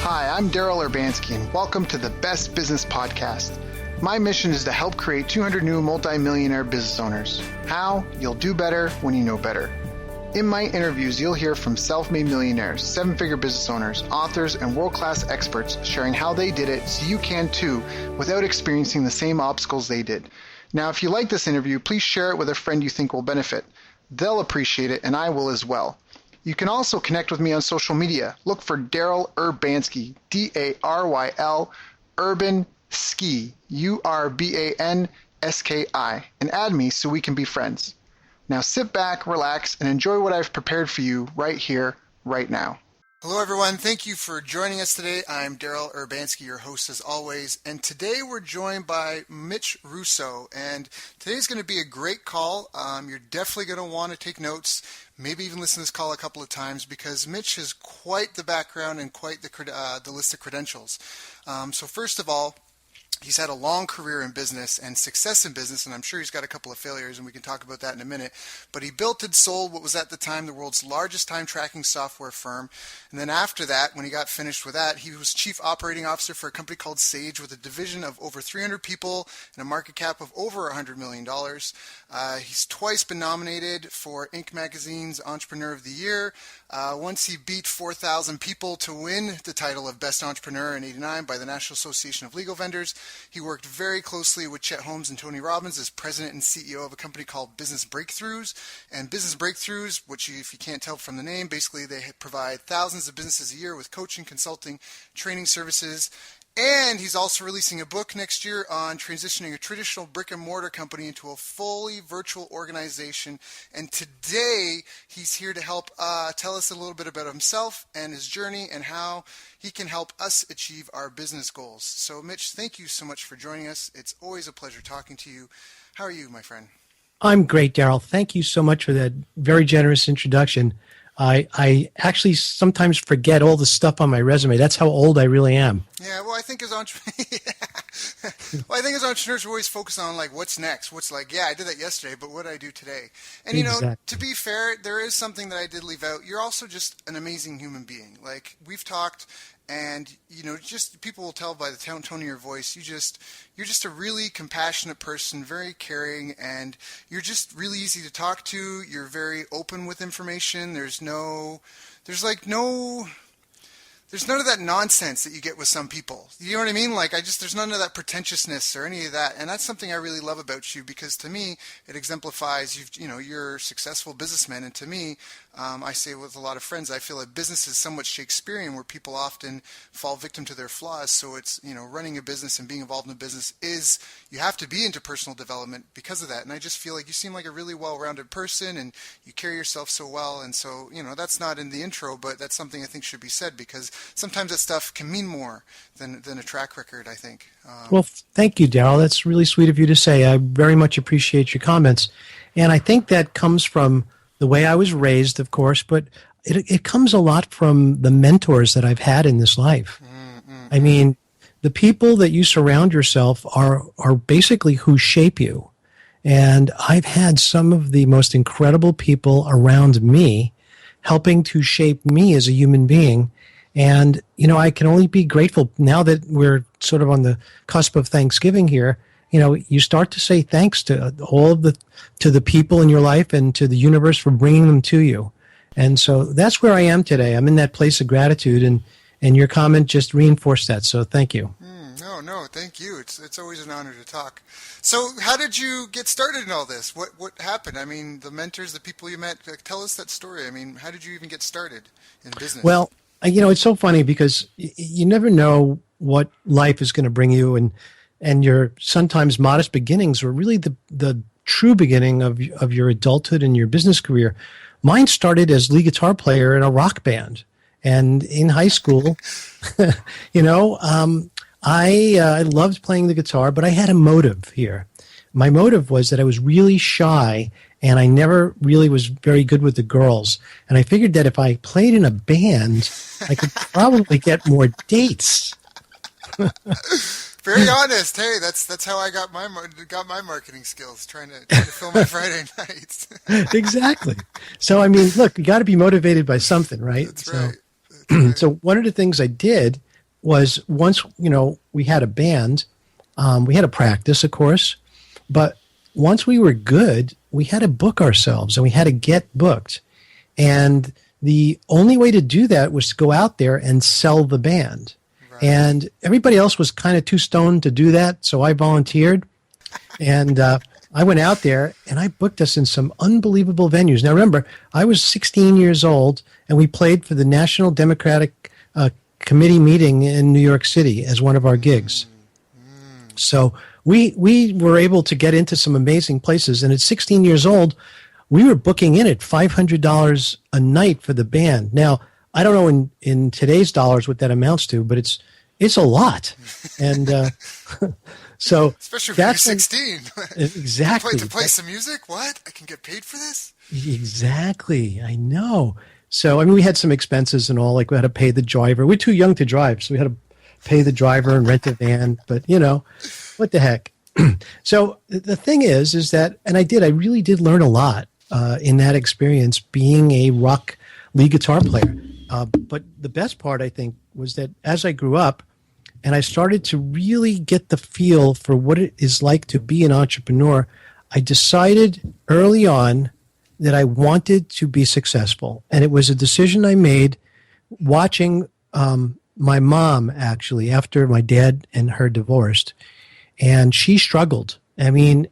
Hi, I'm Daryl Urbanski, and welcome to the Best Business Podcast. My mission is to help create 200 new multi-millionaire business owners. How? You'll do better when you know better. In my interviews, you'll hear from self-made millionaires, seven-figure business owners, authors, and world-class experts sharing how they did it so you can too without experiencing the same obstacles they did. Now, if you like this interview, please share it with a friend you think will benefit. They'll appreciate it, and I will as well. You can also connect with me on social media. Look for Daryl Urbanski, D-A-R-Y-L, Urban Ski, U-R-B-A-N-S-K-I, and add me so we can be friends. Now sit back, relax, and enjoy what I've prepared for you right here, right now. Hello everyone, thank you for joining us today. I'm Daryl Urbanski, your host as always, and today we're joined by Mitch Russo, and today's going to be a great call. You're definitely going to want to take notes, maybe even listen to this call a couple of times, because Mitch has quite the background and quite the list of credentials. So first of all, he's had a long career in business and success in business, and I'm sure he's got a couple of failures, and we can talk about that in a minute. But he built and sold what was at the time the world's largest time tracking software firm. And then after that, when he got finished with that, he was chief operating officer for a company called Sage with a division of over 300 people and a market cap of over $100 million. He's twice been nominated for Inc. magazine's Entrepreneur of the Year. Once he beat 4,000 people to win the title of Best Entrepreneur in '89 by the National Association of Legal Vendors. He worked very closely with Chet Holmes and Tony Robbins as president and CEO of a company called Business Breakthroughs. And Business Breakthroughs, which if you can't tell from the name, basically they provide thousands of businesses a year with coaching, consulting, training services. And he's also releasing a book next year on transitioning a traditional brick and mortar company into a fully virtual organization. And today he's here to help tell us a little bit about himself and his journey and how he can help us achieve our business goals. So Mitch, thank you so much for joining us. It's always a pleasure talking to you. How are you, my friend? I'm great, Daryl. Thank you so much for that very generous introduction. I actually sometimes forget all the stuff on my resume. That's how old I really am. Yeah, well, I think as entrepreneurs, we're always focused on like what's next. What's like, yeah, I did that yesterday, but what did I do today? And Exactly. To be fair, there is something that I did leave out. You're also just an amazing human being. Like we've talked, and just people will tell by the tone of your voice. You're just a really compassionate person, very caring, and you're just really easy to talk to. You're very open with information. There's none of that nonsense that you get with some people. You know what I mean? Like there's none of that pretentiousness or any of that. And that's something I really love about you, because to me, it exemplifies you're a successful businessman. And to me, I say with a lot of friends, I feel like business is somewhat Shakespearean, where people often fall victim to their flaws. So it's, running a business and being involved in a business you have to be into personal development because of that. And I just feel like you seem like a really well-rounded person and you carry yourself so well. And so, that's not in the intro, but that's something I think should be said, because sometimes that stuff can mean more than a track record, I think. Well, thank you, Daryl. That's really sweet of you to say. I very much appreciate your comments. And I think that comes from the way I was raised, of course, but it comes a lot from the mentors that I've had in this life. I mean, the people that you surround yourself are basically who shape you. And I've had some of the most incredible people around me helping to shape me as a human being. And, I can only be grateful now that we're sort of on the cusp of Thanksgiving here. You start to say thanks to to the people in your life and to the universe for bringing them to you. And so that's where I am today. I'm in that place of gratitude, and your comment just reinforced that. So thank you. No, thank you. It's always an honor to talk. So how did you get started in all this? What happened? I mean, the mentors, the people you met, tell us that story. I mean, how did you even get started in business? Well, it's so funny because you never know what life is going to bring you, and your sometimes modest beginnings were really the true beginning of your adulthood and your business career. Mine started as lead guitar player in a rock band, and in high school, I loved playing the guitar, but I had a motive here. My motive was that I was really shy, and I never really was very good with the girls. And I figured that if I played in a band, I could probably get more dates. Very honest. Hey, that's how I got my marketing skills, trying to fill my Friday nights. Exactly. So I mean, look, you got to be motivated by something, right? That's right. So one of the things I did was once, we had a band, we had a practice, of course, but once we were good, we had to book ourselves and we had to get booked. And the only way to do that was to go out there and sell the band. Right. And everybody else was kind of too stoned to do that, so I volunteered. And I went out there and I booked us in some unbelievable venues. Now, remember, I was 16 years old and we played for the National Democratic Committee meeting in New York City as one of our gigs. So we were able to get into some amazing places. And at 16 years old, we were booking in at $500 a night for the band. Now, I don't know in today's dollars what that amounts to, but it's a lot. And so especially when you're 16. Exactly. To play some music? What? I can get paid for this? Exactly. I know. So, I mean, we had some expenses and all, like we had to pay the driver. We're too young to drive, so we had to pay the driver and rent a van. But, what the heck? So the thing is that, and I really did learn a lot in that experience being a rock lead guitar player. But the best part, I think, was that as I grew up and I started to really get the feel for what it is like to be an entrepreneur, I decided early on that I wanted to be successful. And it was a decision I made watching my mom, actually, after my dad and her divorced. And she struggled. I mean,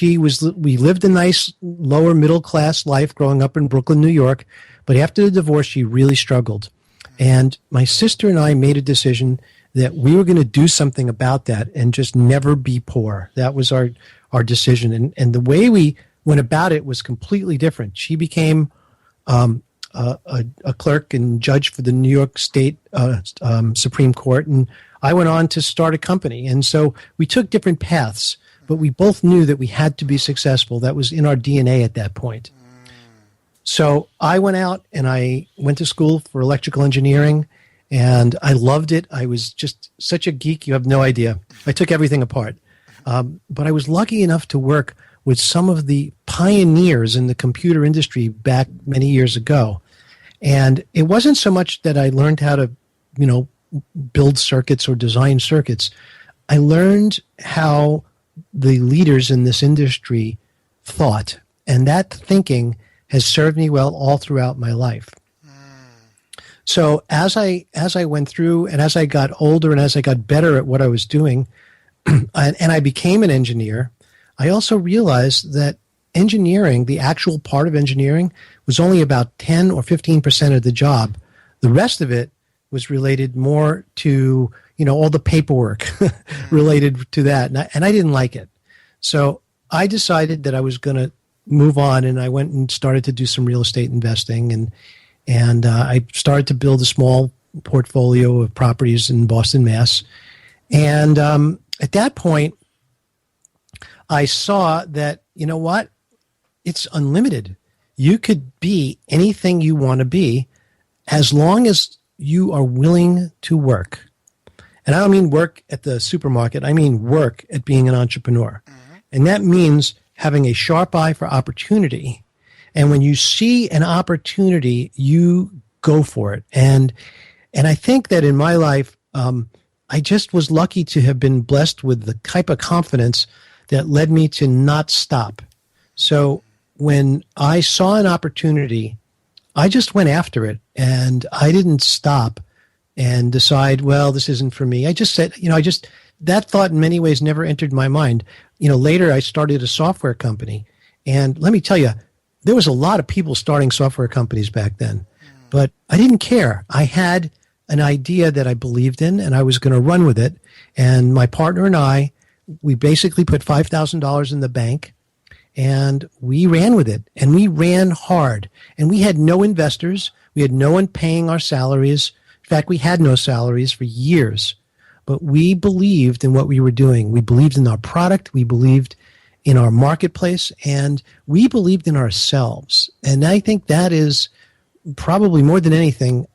we lived a nice lower middle class life growing up in Brooklyn, New York. But after the divorce, she really struggled. And my sister and I made a decision that we were going to do something about that and just never be poor. That was our decision. And the way we went about it was completely different. She became a clerk and judge for the New York State Supreme Court, and I went on to start a company. And so we took different paths, but we both knew that we had to be successful. That was in our DNA at that point. So I went out and I went to school for electrical engineering, and I loved it. I was just such a geek, you have no idea. I took everything apart. But I was lucky enough to work with some of the pioneers in the computer industry back many years ago. And it wasn't so much that I learned how to, build circuits or design circuits. I learned how the leaders in this industry thought, and that thinking has served me well all throughout my life. So as I went through and as I got older and as I got better at what I was doing, and I became an engineer, I also realized that engineering, the actual part of engineering, was only about 10 or 15% of the job. The rest of it was related more to, all the paperwork related to that. And I didn't like it. So I decided that I was going to move on, and I went and started to do some real estate investing. And I started to build a small portfolio of properties in Boston, Mass. And at that point, I saw that, what? It's unlimited. You could be anything you want to be as long as you are willing to work. And I don't mean work at the supermarket. I mean work at being an entrepreneur. Mm-hmm. And that means having a sharp eye for opportunity. And when you see an opportunity, you go for it. And I think that in my life, I just was lucky to have been blessed with the type of confidence that led me to not stop. So when I saw an opportunity, I just went after it, and I didn't stop and decide, well, this isn't for me. I just said, that thought in many ways never entered my mind. Later I started a software company, and let me tell you, there was a lot of people starting software companies back then, but I didn't care. I had an idea that I believed in, and I was going to run with it. And my partner and I, we basically put $5,000 in the bank, and we ran with it, and we ran hard. And we had no investors. We had no one paying our salaries. In fact, we had no salaries for years. But we believed in what we were doing. We believed in our product. We believed in our marketplace, and we believed in ourselves. And I think that is probably more than anything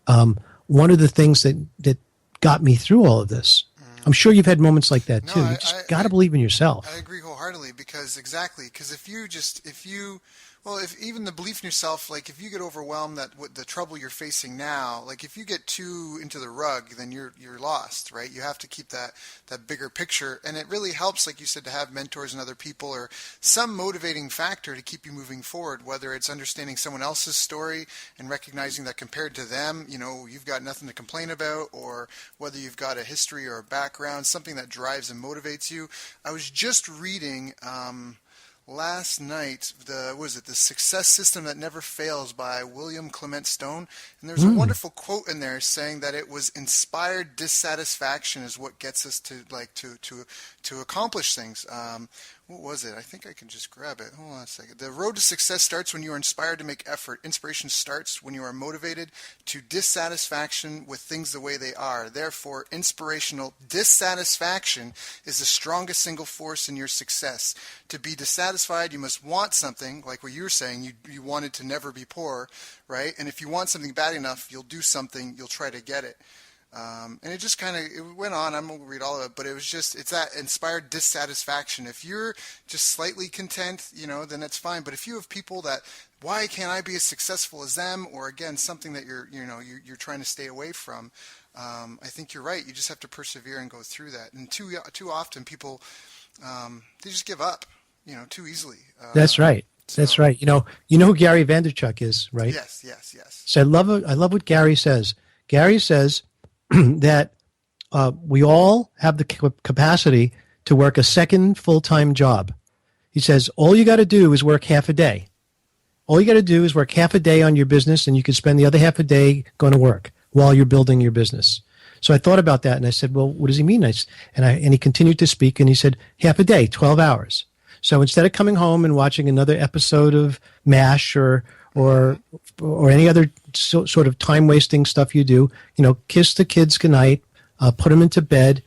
one of the things that got me through all of this. I'm sure you've had moments like that too. You just got to believe in yourself. I agree wholeheartedly because Well, if even the belief in yourself, like if you get overwhelmed that what the trouble you're facing now, like if you get too into the rug, then you're lost, right? You have to keep that bigger picture, and it really helps, like you said, to have mentors and other people or some motivating factor to keep you moving forward. Whether it's understanding someone else's story and recognizing that compared to them, you've got nothing to complain about, or whether you've got a history or a background, something that drives and motivates you. I was just reading. Last night, the Success System That Never Fails by William Clement Stone, and there's a wonderful quote in there saying that it was inspired dissatisfaction is what gets us to accomplish things. What was it? I think I can just grab it. Hold on a second. The road to success starts when you are inspired to make effort. Inspiration starts when you are motivated to dissatisfaction with things the way they are. Therefore, inspirational dissatisfaction is the strongest single force in your success. To be dissatisfied, you must want something, like what you were saying, you wanted to never be poor, right? And if you want something bad enough, you'll do something, you'll try to get it. And it just it went on. I'm going to read all of it, but it's that inspired dissatisfaction. If you're just slightly content, then it's fine. But if you have people that, why can't I be as successful as them? Or again, something that you're trying to stay away from. I think you're right. You just have to persevere and go through that. And too often people, they just give up, too easily. That's right. That's right. You know who Gary Vaynerchuk is, right? Yes. So I love what Gary says. Gary says that we all have the capacity to work a second full-time job. He says, all you got to do is work half a day. All you got to do is work half a day on your business, and you can spend the other half a day going to work while you're building your business. So I thought about that, and I said, well, what does he mean? And he continued to speak, and he said, half a day, 12 hours. So instead of coming home and watching another episode of MASH or any other sort of time-wasting stuff you do, kiss the kids goodnight, put them into bed,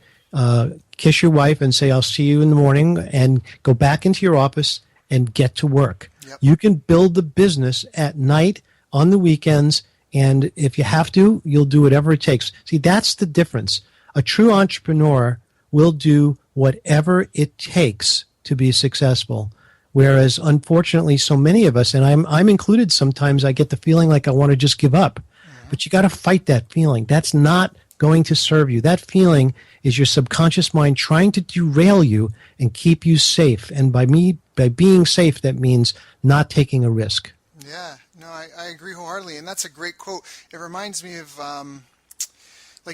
kiss your wife and say, I'll see you in the morning, and go back into your office and get to work. Yep. You can build the business at night, on the weekends, and if you have to, you'll do whatever it takes. See, that's the difference. A true entrepreneur will do whatever it takes to be successful. Whereas, unfortunately, so many of us, and I'm included sometimes, I get the feeling like I want to just give up. Mm-hmm. But you got to fight that feeling. That's not going to serve you. That feeling is your subconscious mind trying to derail you and keep you safe. And by being safe, that means not taking a risk. Yeah, no, I agree wholeheartedly. And that's a great quote. It reminds me of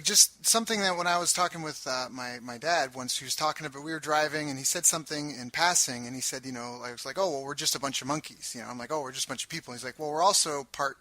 just something that when I was talking with my dad once, he was talking about, we were driving and he said something in passing, and he said, I was like, oh, well, we're just a bunch of monkeys. I'm like, oh, we're just a bunch of people. And he's like, well, we're also part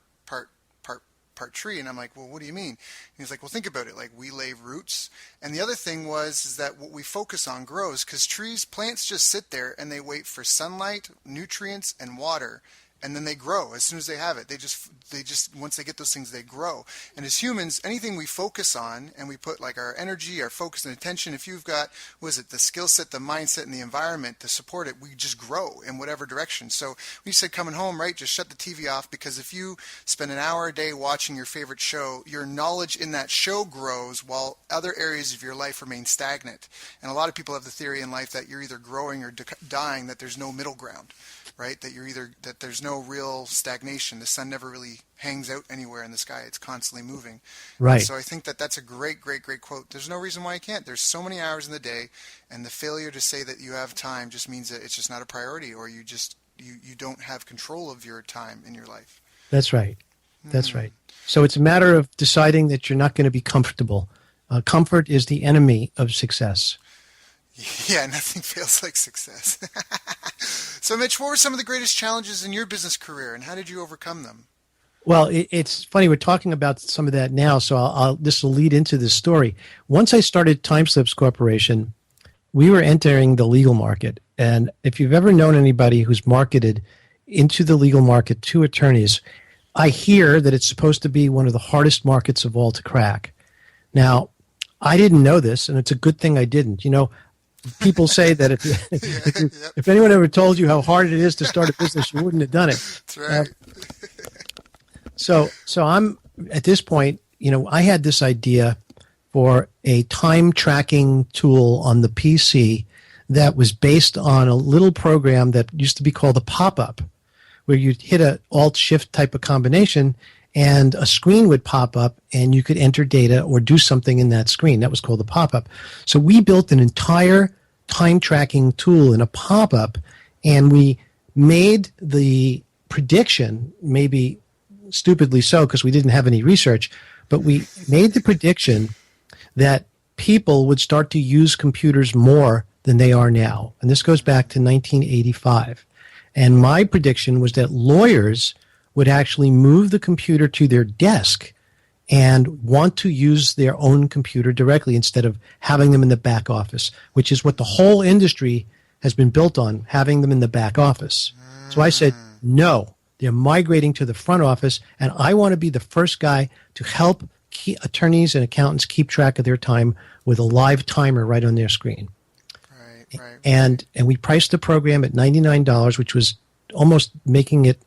tree. And I'm like, well, what do you mean? And he's like, well, think about it. Like, we lay roots. And the other thing is that what we focus on grows, because plants just sit there and they wait for sunlight, nutrients, and water. And then they grow as soon as they have it. They just once they get those things, they grow. And as humans, anything we focus on and we put like our energy, our focus and attention, if you've got, the skill set, the mindset, and the environment to support it, we just grow in whatever direction. So when you said coming home, right, just shut the TV off, because if you spend an hour a day watching your favorite show, your knowledge in that show grows while other areas of your life remain stagnant. And a lot of people have the theory in life that you're either growing or dying, that there's no middle ground. Right? That there's no real stagnation. The sun never really hangs out anywhere in the sky. It's constantly moving. Right. And so I think that's a great quote. There's no reason why you can't. There's so many hours in the day, and the failure to say that you have time just means that it's just not a priority, or you don't have control of your time in your life. That's right. That's right. So it's a matter of deciding that you're not going to be comfortable. Comfort is the enemy of success. Yeah, nothing feels like success. So, Mitch, what were some of the greatest challenges in your business career, and how did you overcome them? Well, it's funny. We're talking about some of that now, so this will lead into this story. Once I started Timeslips Corporation, we were entering the legal market. And if you've ever known anybody who's marketed into the legal market to attorneys, I hear that it's supposed to be one of the hardest markets of all to crack. Now, I didn't know this, and it's a good thing I didn't. People say that if anyone ever told you how hard it is to start a business, you wouldn't have done it. That's right. So I'm at this point, I had this idea for a time tracking tool on the PC that was based on a little program that used to be called a pop-up, where you'd hit a Alt-Shift type of combination, and a screen would pop up, and you could enter data or do something in that screen. That was called a pop-up. So we built an entire time tracking tool in a pop-up, and we made the prediction, maybe stupidly so because we didn't have any research, but we made the prediction that people would start to use computers more than they are now. And this goes back to 1985. And my prediction was that lawyers would actually move the computer to their desk and want to use their own computer directly instead of having them in the back office, which is what the whole industry has been built on, having them in the back office. So I said, no, they're migrating to the front office, and I want to be the first guy to help attorneys and accountants keep track of their time with a live timer right on their screen. Right. And we priced the program at $99, which was almost making it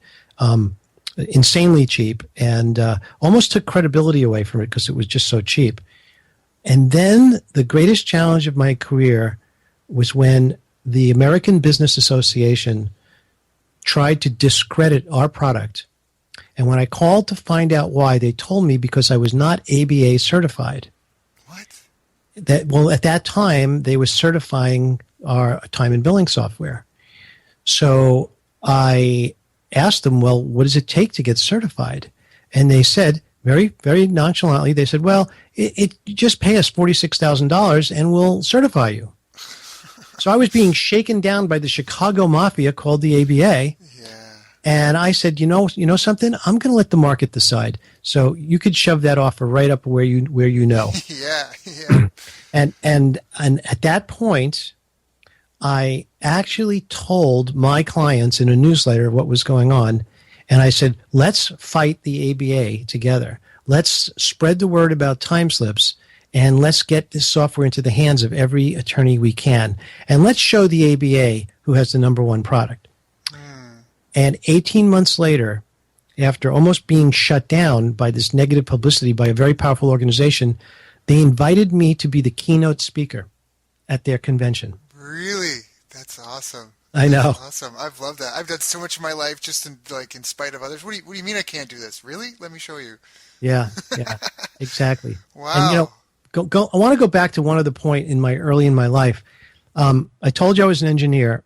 insanely cheap, and almost took credibility away from it because it was just so cheap. And then the greatest challenge of my career was when the American Business Association tried to discredit our product. And when I called to find out why, they told me because I was not ABA certified. What? Well, at that time, they were certifying our time and billing software. So I asked them, well, what does it take to get certified? And they said, very, very nonchalantly, they said, well, you just pay us $46,000 and we'll certify you. So I was being shaken down by the Chicago Mafia called the ABA. Yeah. And I said, you know something? I'm going to let the market decide. So you could shove that offer right up where you know. Yeah. And at that point, I actually told my clients in a newsletter what was going on. And I said, let's fight the ABA together. Let's spread the word about Timeslips, and let's get this software into the hands of every attorney we can. And let's show the ABA who has the number one product. And 18 months later, after almost being shut down by this negative publicity by a very powerful organization, they invited me to be the keynote speaker at their convention. Really? That's awesome. I know. That's awesome. I've loved that. I've done so much in my life just in spite of others. What do you mean I can't do this? Really? Let me show you. Yeah, exactly. Wow. And I want to go back to one other point early in my life. I told you I was an engineer,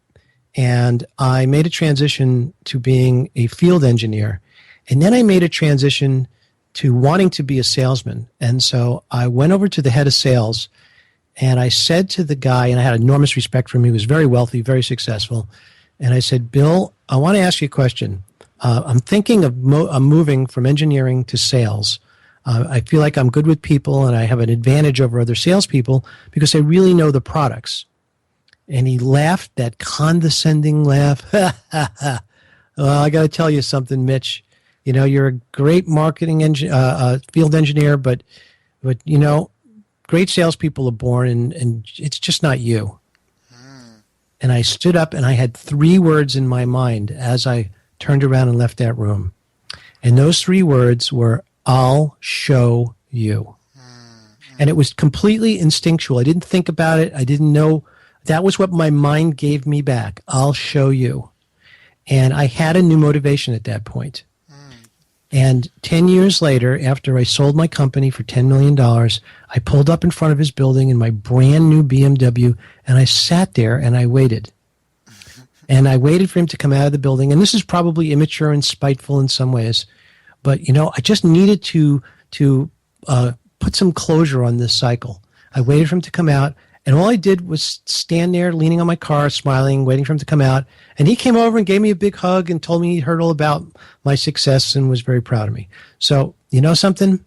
and I made a transition to being a field engineer, and then I made a transition to wanting to be a salesman. And so I went over to the head of sales, and I said to the guy, and I had enormous respect for him. He was very wealthy, very successful. And I said, Bill, I want to ask you a question. I'm thinking of moving from engineering to sales. I feel like I'm good with people, and I have an advantage over other salespeople because I really know the products. And he laughed, that condescending laugh. Well, I got to tell you something, Mitch. You're a great marketing field engineer, but great salespeople are born, and it's just not you. And I stood up, and I had 3 words in my mind as I turned around and left that room. And those 3 words were, I'll show you. And it was completely instinctual. I didn't think about it. I didn't know. That was what my mind gave me back. I'll show you. And I had a new motivation at that point. And 10 years later, after I sold my company for $10 million, I pulled up in front of his building in my brand new BMW, and I sat there and I waited. And I waited for him to come out of the building. And this is probably immature and spiteful in some ways. But, I just needed to put some closure on this cycle. I waited for him to come out. And all I did was stand there leaning on my car, smiling, waiting for him to come out. And he came over and gave me a big hug and told me he'd heard all about my success and was very proud of me. So, you know something?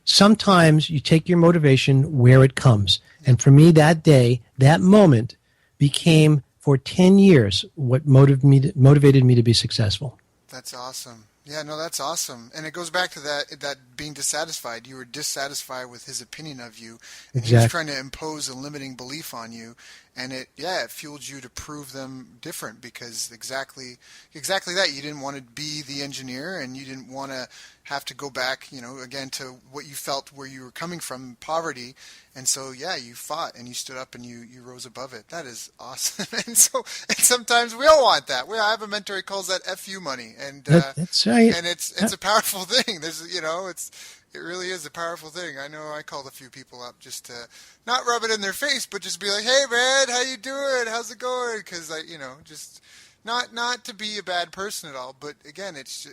Sometimes you take your motivation where it comes. And for me, that day, that moment became, for 10 years, what motivated me to be successful. That's awesome. Yeah, no, that's awesome. And it goes back to that being dissatisfied. You were dissatisfied with his opinion of you. And he was trying to impose a limiting belief on you. And it fueled you to prove them different because exactly that. You didn't want to be the engineer, and you didn't want to have to go back, again to what you felt where you were coming from, poverty. And so, yeah, you fought and you stood up and you rose above it. That is awesome. And sometimes we all want that. I have a mentor, he calls that FU money. And, that's right. And it's a powerful thing. It really is a powerful thing. I know I called a few people up just to not rub it in their face, but just be like, "Hey, man, how you doing? How's it going?" Because just not to be a bad person at all, but again, it's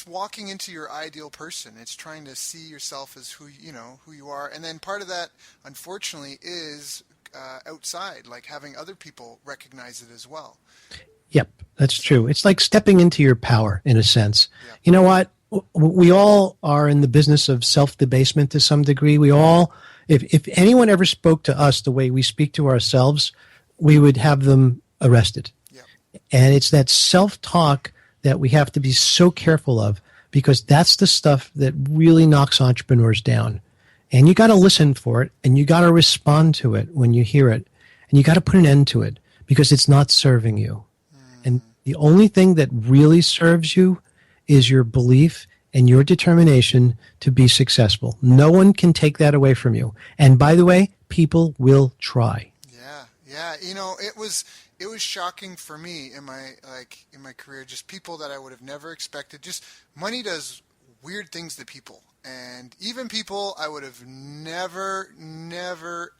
walking into your ideal person. It's trying to see yourself as who you are, and then part of that, unfortunately, is outside, like having other people recognize it as well. Yep, that's true. It's like stepping into your power in a sense. Yep. You know what? We all are in the business of self-debasement to some degree. We all, if anyone ever spoke to us the way we speak to ourselves, we would have them arrested. Yep. And it's that self-talk that we have to be so careful of, because that's the stuff that really knocks entrepreneurs down. And you got to listen for it, and you got to respond to it when you hear it, and you got to put an end to it because it's not serving you. And the only thing that really serves you is your belief and your determination to be successful. No one can take that away from you. And by the way, people will try. Yeah. It was shocking for me in my career, just people that I would have never expected. Just money does weird things to people. And even people I would have never,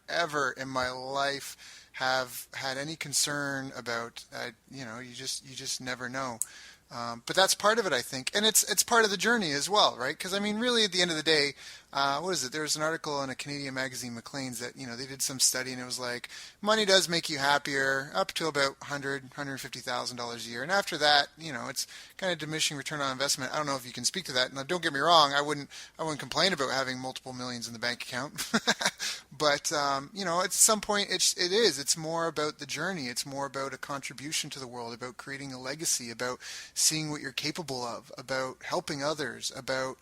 ever in my life have had any concern about. You just never know. But that's part of it, I think, and it's part of the journey as well, right? Because really, at the end of the day, what is it? There was an article in a Canadian magazine, Maclean's, that they did some study, and it was like money does make you happier up to about $150,000 a year, and after that, it's kind of diminishing return on investment. I don't know if you can speak to that. Now, don't get me wrong, I wouldn't complain about having multiple millions in the bank account, but at some point, it's more about the journey. It's more about a contribution to the world, about creating a legacy, about seeing what you're capable of, about helping others, about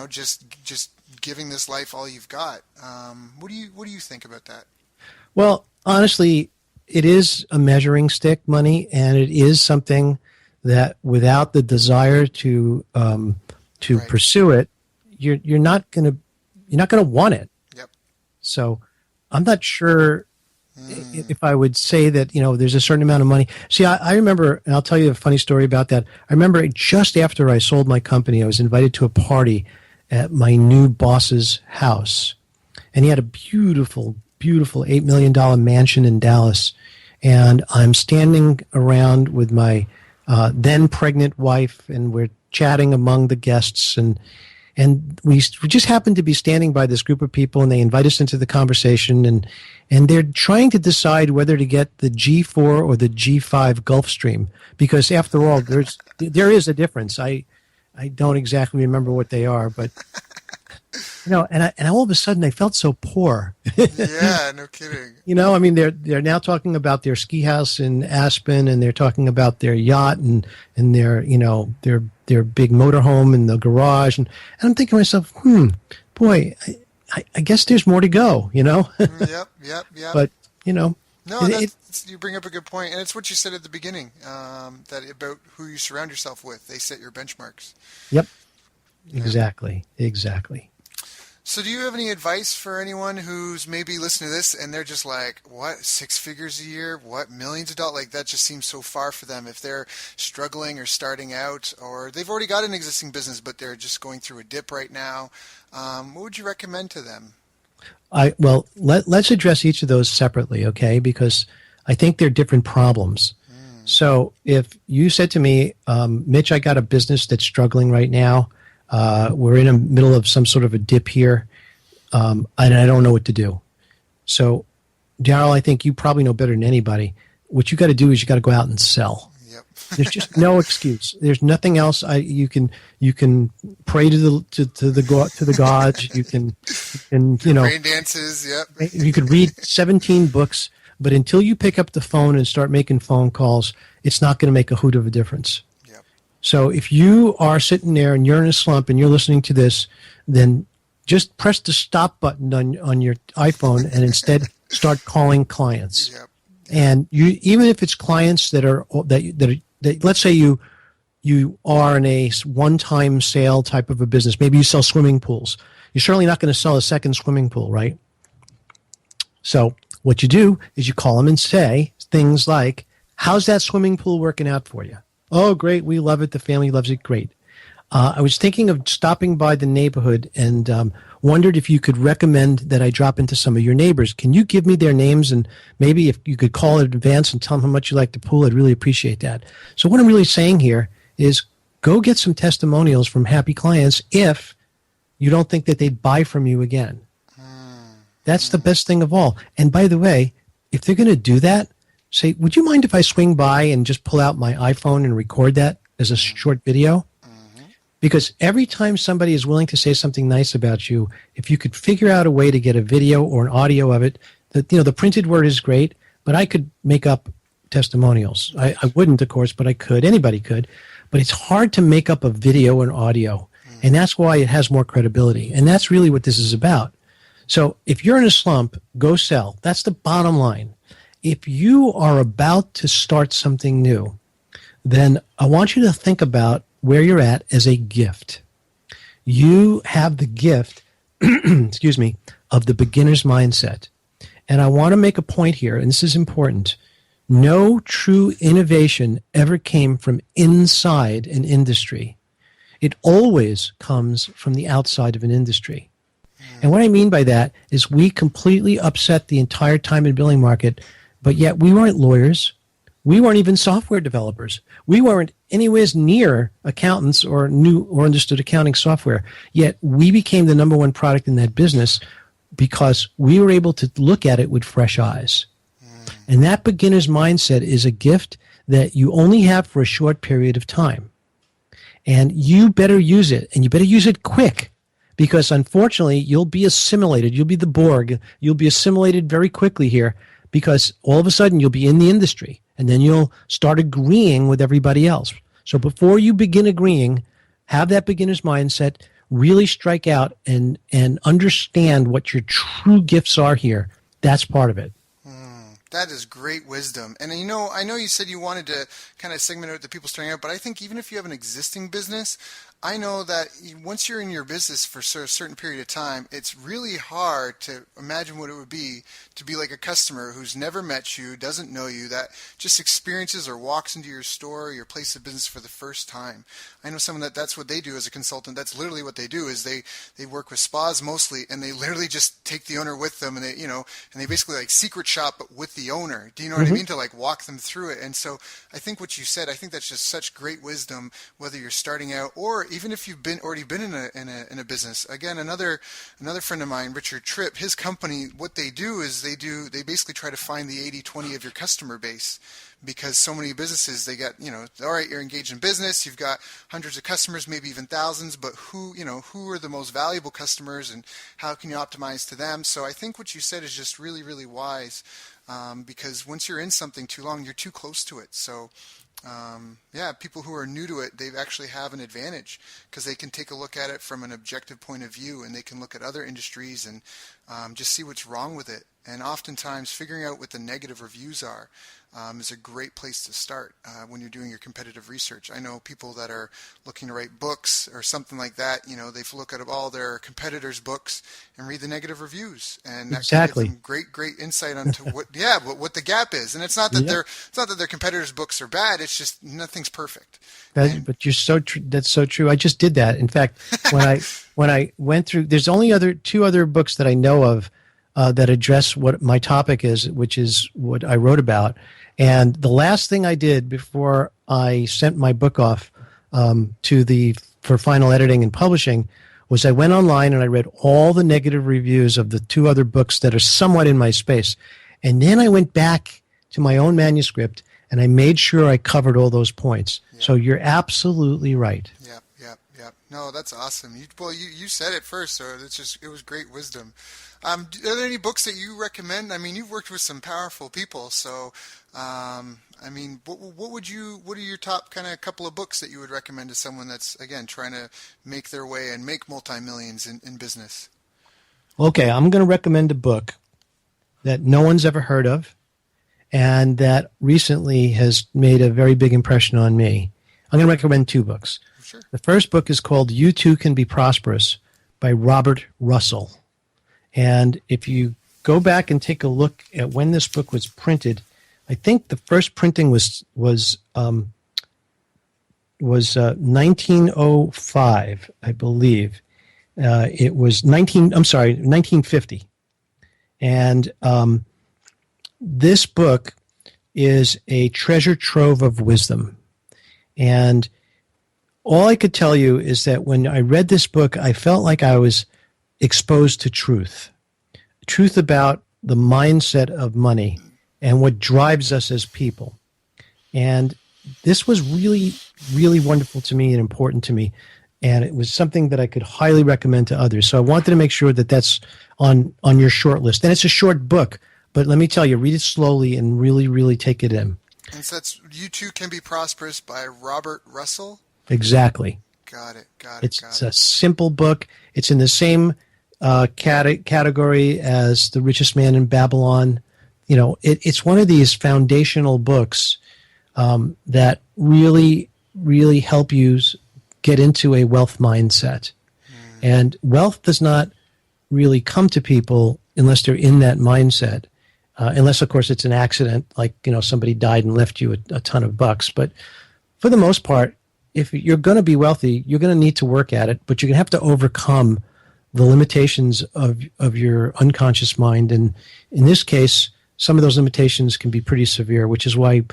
just giving this life all you've got. What do you think about that? Well, honestly, it is a measuring stick, money, and it is something that without the desire to Right. pursue it, you're not gonna want it. Yep. So I'm not sure if I would say that, there's a certain amount of money. See, I remember, and I'll tell you a funny story about that. I remember just after I sold my company, I was invited to a party at my new boss's house. And he had a beautiful, beautiful $8 million mansion in Dallas. And I'm standing around with my then pregnant wife, and we're chatting among the guests. And we just happened to be standing by this group of people, and they invite us into the conversation, and they're trying to decide whether to get the G4 or the G5 Gulfstream, because after all, there is a difference. I don't exactly remember what they are, but and all of a sudden I felt so poor. Yeah, no kidding. They're now talking about their ski house in Aspen, and they're talking about their yacht and their big motorhome in the garage, and I'm thinking to myself, boy, I guess there's more to go, Yep. But No, you bring up a good point, and it's what you said at the beginning, that about who you surround yourself with. They set your benchmarks. Yep, exactly. So do you have any advice for anyone who's maybe listening to this and they're just like, what, 6 figures a year? What, millions of dollars? Like, that just seems so far for them. If they're struggling or starting out, or they've already got an existing business but they're just going through a dip right now, what would you recommend to them? Let's address each of those separately, okay? Because I think they're different problems. So if you said to me, Mitch, I got a business that's struggling right now. We're in the middle of some sort of a dip here, and I don't know what to do. So, Darryl, I think you probably know better than anybody. What you got to do is you got to go out and sell. Yep. There's just no excuse. There's nothing else. You can pray to the gods. You can Rain dances. Yep. You could read 17 books, but until you pick up the phone and start making phone calls, it's not going to make a hoot of a difference. So if you are sitting there and you're in a slump and you're listening to this, then just press the stop button on your iPhone and instead start calling clients. Yep. And even if it's clients that let's say you you are in a one-time sale type of a business. Maybe you sell swimming pools. You're certainly not going to sell a second swimming pool, right? So what you do is you call them and say things like, how's that swimming pool working out for you? Oh, great. We love it. The family loves it. Great. I was thinking of stopping by the neighborhood and wondered if you could recommend that I drop into some of your neighbors. Can you give me their names? And maybe if you could call in advance and tell them how much you like the pool, I'd really appreciate that. So what I'm really saying here is go get some testimonials from happy clients if you don't think that they'd buy from you again. That's the best thing of all. And by the way, if they're going to do that, say, would you mind if I swing by and just pull out my iPhone and record that as a short video? Because every time somebody is willing to say something nice about you, if you could figure out a way to get a video or an audio of it, the printed word is great, but I could make up testimonials. I wouldn't, of course, but I could. Anybody could. But it's hard to make up a video and audio, and that's why it has more credibility. And that's really what this is about. So if you're in a slump, go sell. That's the bottom line. If you are about to start something new, then I want you to think about where you're at as a gift. You have the gift, excuse me, of the beginner's mindset. And I want to make a point here, and this is important. No true innovation ever came from inside an industry. It always comes from the outside of an industry. And what I mean by that is we completely upset the entire time and billing market, but yet we weren't lawyers. We weren't even software developers. We weren't anywhere near accountants or knew or understood accounting software. Yet we became the number one product in that business because we were able to look at it with fresh eyes. And that beginner's mindset is a gift that you only have for a short period of time. And you better use it, and you better use it quick. Because unfortunately, you'll be assimilated. You'll be the Borg. You'll be assimilated very quickly here because all of a sudden you'll be in the industry and then you'll start agreeing with everybody else. So before you begin agreeing, have that beginner's mindset, really strike out and understand what your true gifts are here. That's part of it. That is great wisdom. And I know you said you wanted to kind of segment out the people starting out, but I think even if you have an existing business, I know that once you're in your business for a certain period of time, it's really hard to imagine what it would be to be like a customer who's never met you, doesn't know you, that just experiences or walks into your store or your place of business for the first time. I know someone that's what they do as a consultant. That's literally what they do is they work with spas mostly, and they literally just take the owner with them, and they basically like secret shop but with the owner. Do you know what I mean? To like walk them through it. And so I think what you said, I think that's just such great wisdom, whether you're starting out or even if you've already been in a business. Again, another friend of mine, Richard Tripp, his company, what they do is they basically try to find the 80-20 of your customer base, because so many businesses, they got, all right, you're engaged in business, you've got hundreds of customers, maybe even thousands, but who are the most valuable customers and how can you optimize to them? So I think what you said is just really, really wise, because once you're in something too long, you're too close to it. So people who are new to it, they actually have an advantage because they can take a look at it from an objective point of view, and they can look at other industries and just see what's wrong with it. And oftentimes figuring out what the negative reviews are is a great place to start when you're doing your competitive research. I know people that are looking to write books or something like that, they look at all their competitors' books and read the negative reviews, and that can give them great insight onto what the gap is. And it's not that their competitors' books are bad. It's just nothing's perfect. But you're that's so true. I just did that. In fact, when I went through, there's only two other books that I know of that address what my topic is, which is what I wrote about. And the last thing I did before I sent my book off for final editing and publishing was I went online and I read all the negative reviews of the two other books that are somewhat in my space. And then I went back to my own manuscript and I made sure I covered all those points. Yeah. So you're absolutely right. Yep. No, that's awesome. You said it first, so it was great wisdom. Are there any books that you recommend? I mean, you've worked with some powerful people, so what are your top kind of couple of books that you would recommend to someone that's, again, trying to make their way and make multi-millions in business? Okay, I'm going to recommend a book that no one's ever heard of and that recently has made a very big impression on me. I'm going to recommend two books. Sure. The first book is called You Too Can Be Prosperous by Robert Russell. And if you go back and take a look at when this book was printed, I think the first printing was 1905, I believe. It was 1950. And this book is a treasure trove of wisdom. And all I could tell you is that when I read this book, I felt like I was exposed to truth about the mindset of money and what drives us as people. And this was really, really wonderful to me and important to me. And it was something that I could highly recommend to others. So I wanted to make sure that that's on your short list. And it's a short book, but let me tell you, read it slowly and really, really take it in. And so that's You Too Can Be Prosperous by Robert Russell? Exactly. Got it. It's a simple book. It's in the same category as The Richest Man in Babylon. You know, it's one of these foundational books that really, really help you get into a wealth mindset. And wealth does not really come to people unless they're in that mindset. Unless, of course, it's an accident, like, you know, somebody died and left you a ton of bucks. But for the most part, if you're going to be wealthy, you're going to need to work at it, but you're going to have to overcome the limitations of your unconscious mind. And in this case, some of those limitations can be pretty severe, which is why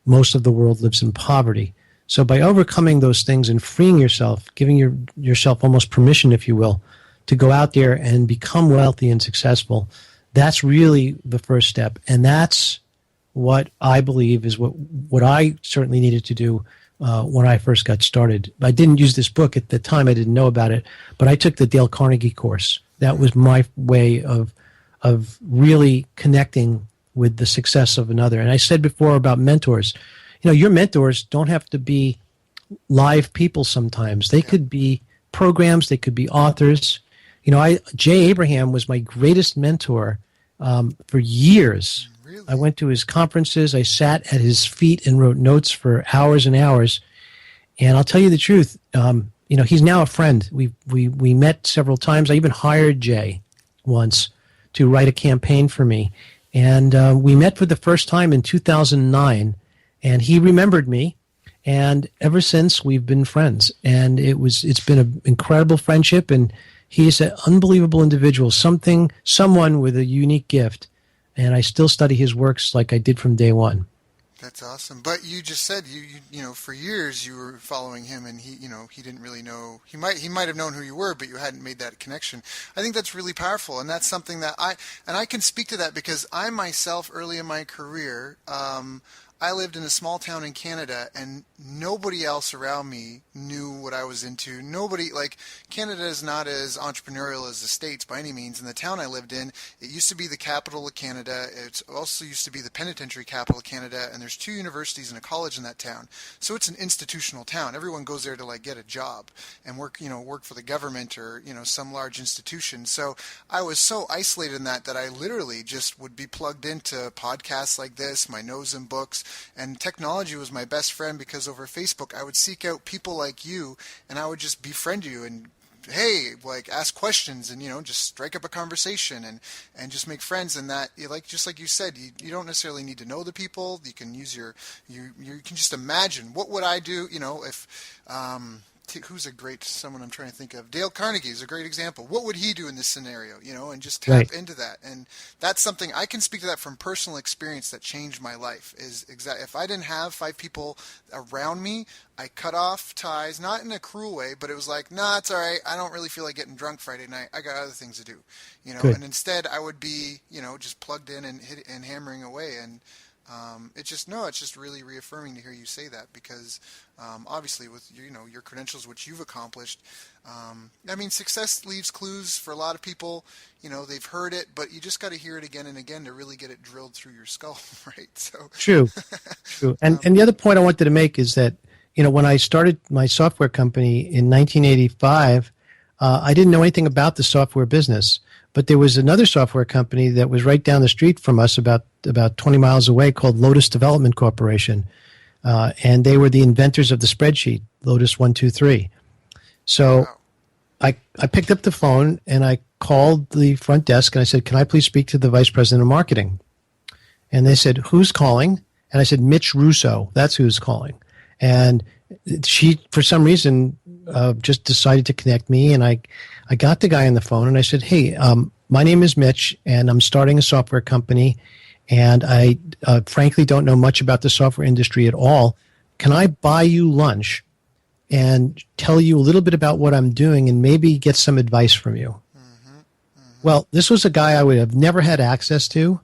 most of the world lives in poverty. So by overcoming those things and freeing yourself, giving yourself almost permission, if you will, to go out there and become wealthy and successful, that's really the first step. And that's what I believe is what I certainly needed to do when I first got started. I didn't use this book at the time. I didn't know about it, but I took the Dale Carnegie course. That was my way of really connecting with the success of another. And I said before about mentors, you know, your mentors don't have to be live people sometimes. They could be programs. They could be authors. You know, Jay Abraham was my greatest mentor for years. Really? I went to his conferences. I sat at his feet and wrote notes for hours and hours. And I'll tell you the truth. You know, he's now a friend. We met several times. I even hired Jay once to write a campaign for me. And we met for the first time in 2009. And he remembered me. And ever since, we've been friends. And it's been an incredible friendship. And he's an unbelievable individual, someone with a unique gift. And I still study his works like I did from day one. That's awesome. But you just said you know, for years you were following him, and he didn't really know. He might have known who you were, but you hadn't made that connection. I think that's really powerful, and that's something that I can speak to that because I myself, early in my career, I lived in a small town in Canada, and nobody else around me knew what I was into. Canada is not as entrepreneurial as the States by any means. In the town I lived in, it used to be the capital of Canada. It also used to be the penitentiary capital of Canada, and there's 2 universities and a college in that town. So it's an institutional town. Everyone goes there to get a job and work for the government or, some large institution. So I was so isolated in that I literally just would be plugged into podcasts like this, my nose in books. And technology was my best friend because over Facebook I would seek out people like you, and I would just befriend you and ask questions and just strike up a conversation and just make friends. And that, just like you said, you don't necessarily need to know the people. You can use you can just imagine what would I do if who's someone I'm trying to think of. Dale Carnegie is a great example. What would he do in this scenario, and just tap into that. And that's something I can speak to that from personal experience that changed my life. If I didn't have 5 people around me, I cut off ties, not in a cruel way, but it was like, nah, it's all right. I don't really feel like getting drunk Friday night. I got other things to do, and instead I would be, just plugged in and hammering away. And it's just really reaffirming to hear you say that because obviously with your credentials, which you've accomplished, success leaves clues for a lot of people. They've heard it, but you just got to hear it again and again to really get it drilled through your skull, right? So True. And the other point I wanted to make is that when I started my software company in 1985, I didn't know anything about the software business. But there was another software company that was right down the street from us, about 20 miles away, called Lotus Development Corporation. and they were the inventors of the spreadsheet, Lotus 123. So I picked up the phone and I called the front desk and I said, "Can I please speak to the vice president of marketing?" And they said, "Who's calling?" And I said, "Mitch Russo. That's who's calling." And she, for some reason, just decided to connect me. And I got the guy on the phone and I said, "Hey, my name is Mitch and I'm starting a software company. And I frankly don't know much about the software industry at all. Can I buy you lunch and tell you a little bit about what I'm doing and maybe get some advice from you?" Well, this was a guy I would have never had access to,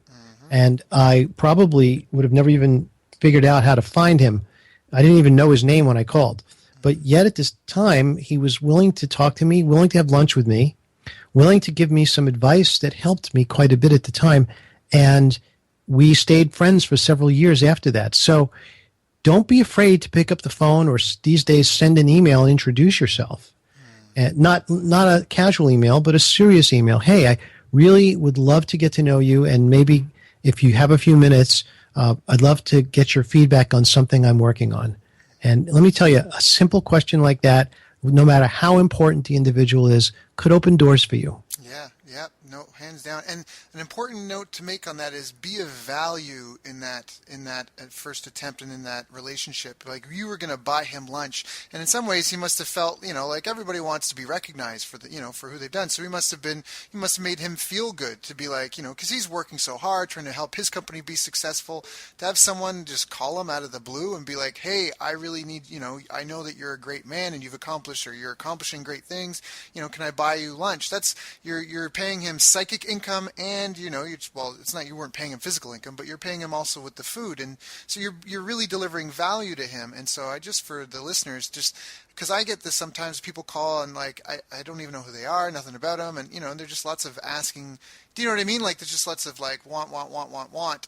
and I probably would have never even figured out how to find him. I didn't even know his name when I called. But yet at this time, he was willing to talk to me, willing to have lunch with me, willing to give me some advice that helped me quite a bit at the time. And we stayed friends for several years after that. So don't be afraid to pick up the phone or these days send an email and introduce yourself. And not a casual email, but a serious email. "Hey, I really would love to get to know you, and maybe if you have a few minutes, I'd love to get your feedback on something I'm working on." And let me tell you, a simple question like that, no matter how important the individual is, could open doors for you. Yeah, no, hands down. And an important note to make on that is be of value in that first attempt and in that relationship. Like, you were going to buy him lunch, and in some ways he must have felt, like everybody wants to be recognized for for who they've done. So he must have made him feel good to be like, because he's working so hard trying to help his company be successful. To have someone just call him out of the blue and be like, "Hey, I really need, I know that you're a great man and you're accomplishing great things. Can I buy you lunch?" That's you're paying him psychic income, and it's not, you weren't paying him physical income, but you're paying him also with the food, and so you're really delivering value to him. And so for the listeners, just because I get this sometimes, people call and like I don't even know who they are, nothing about them, and they're just lots of asking. Do you know what I mean? Like, there's just lots of like want,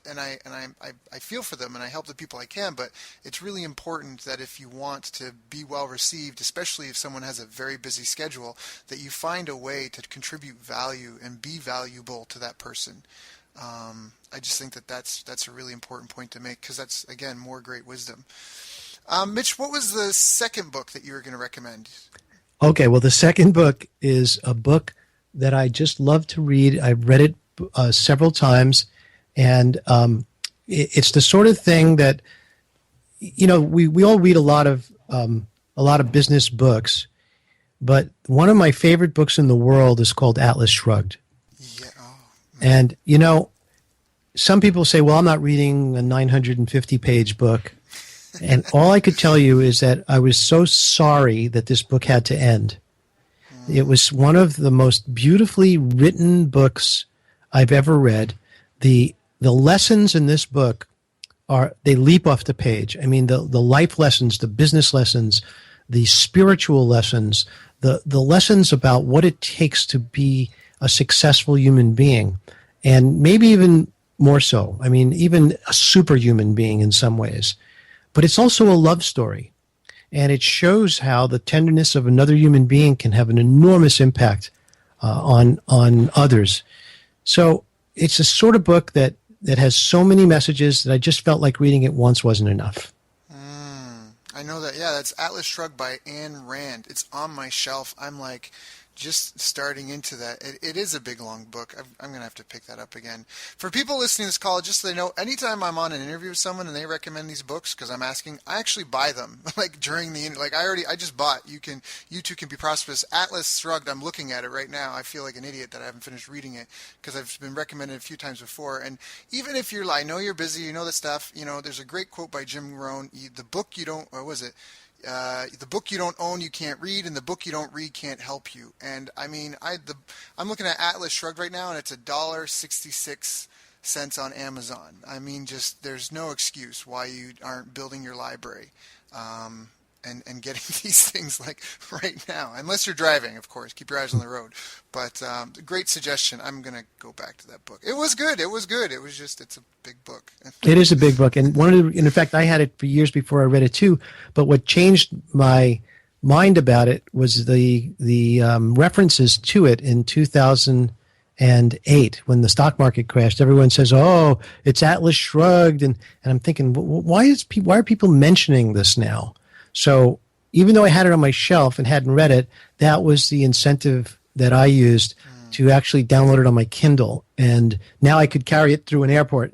and I feel for them and I help the people I can. But it's really important that if you want to be well received, especially if someone has a very busy schedule, that you find a way to contribute value and be valuable to that person. I just think that's a really important point to make, because that's, again, more great wisdom. Mitch, what was the second book that you were going to recommend? Okay, well, the second book is a book that I just love to read. I've read it several times, and it's the sort of thing that, we all read a lot of business books, but one of my favorite books in the world is called Atlas Shrugged. Yeah. And, some people say, "Well, I'm not reading a 950-page book." And all I could tell you is that I was so sorry that this book had to end. It was one of the most beautifully written books I've ever read. The lessons in this book they leap off the page. I mean, the life lessons, the business lessons, the spiritual lessons, the lessons about what it takes to be a successful human being, and maybe even more so. I mean, even a superhuman being in some ways. But it's also a love story. And it shows how the tenderness of another human being can have an enormous impact on others. So it's a sort of book that has so many messages that I just felt like reading it once wasn't enough. I know that. Yeah, that's Atlas Shrugged by Ayn Rand. It's on my shelf. I'm like just starting into that. It is a big, long book. I'm going to have to pick that up again. For people listening to this call, just so they know, anytime I'm on an interview with someone and they recommend these books because I'm asking, I actually buy them. Like during the, like I just bought. You too can be prosperous. Atlas Shrugged, I'm looking at it right now. I feel like an idiot that I haven't finished reading it because I've been recommended a few times before. And even if I know you're busy, you know the stuff, there's a great quote by Jim Rohn, the book you don't, or was it? The book you don't own, you can't read, and the book you don't read can't help you. And I mean, I'm looking at Atlas Shrugged right now, and it's $1.66 on Amazon. I mean, just there's no excuse why you aren't building your library and getting these things like right now, unless you're driving, of course. Keep your eyes on the road. But great suggestion. I'm going to go back to that book. It was good. It was just, it's a big book. It is a big book. And in fact, I had it for years before I read it too. But what changed my mind about it was the references to it in 2000 2008 when the stock market crashed. Everyone says, "Oh, it's Atlas Shrugged," and I'm thinking, why are people mentioning this now? So even though I had it on my shelf and hadn't read it, that was the incentive that I used to actually download it on my Kindle. And now I could carry it through an airport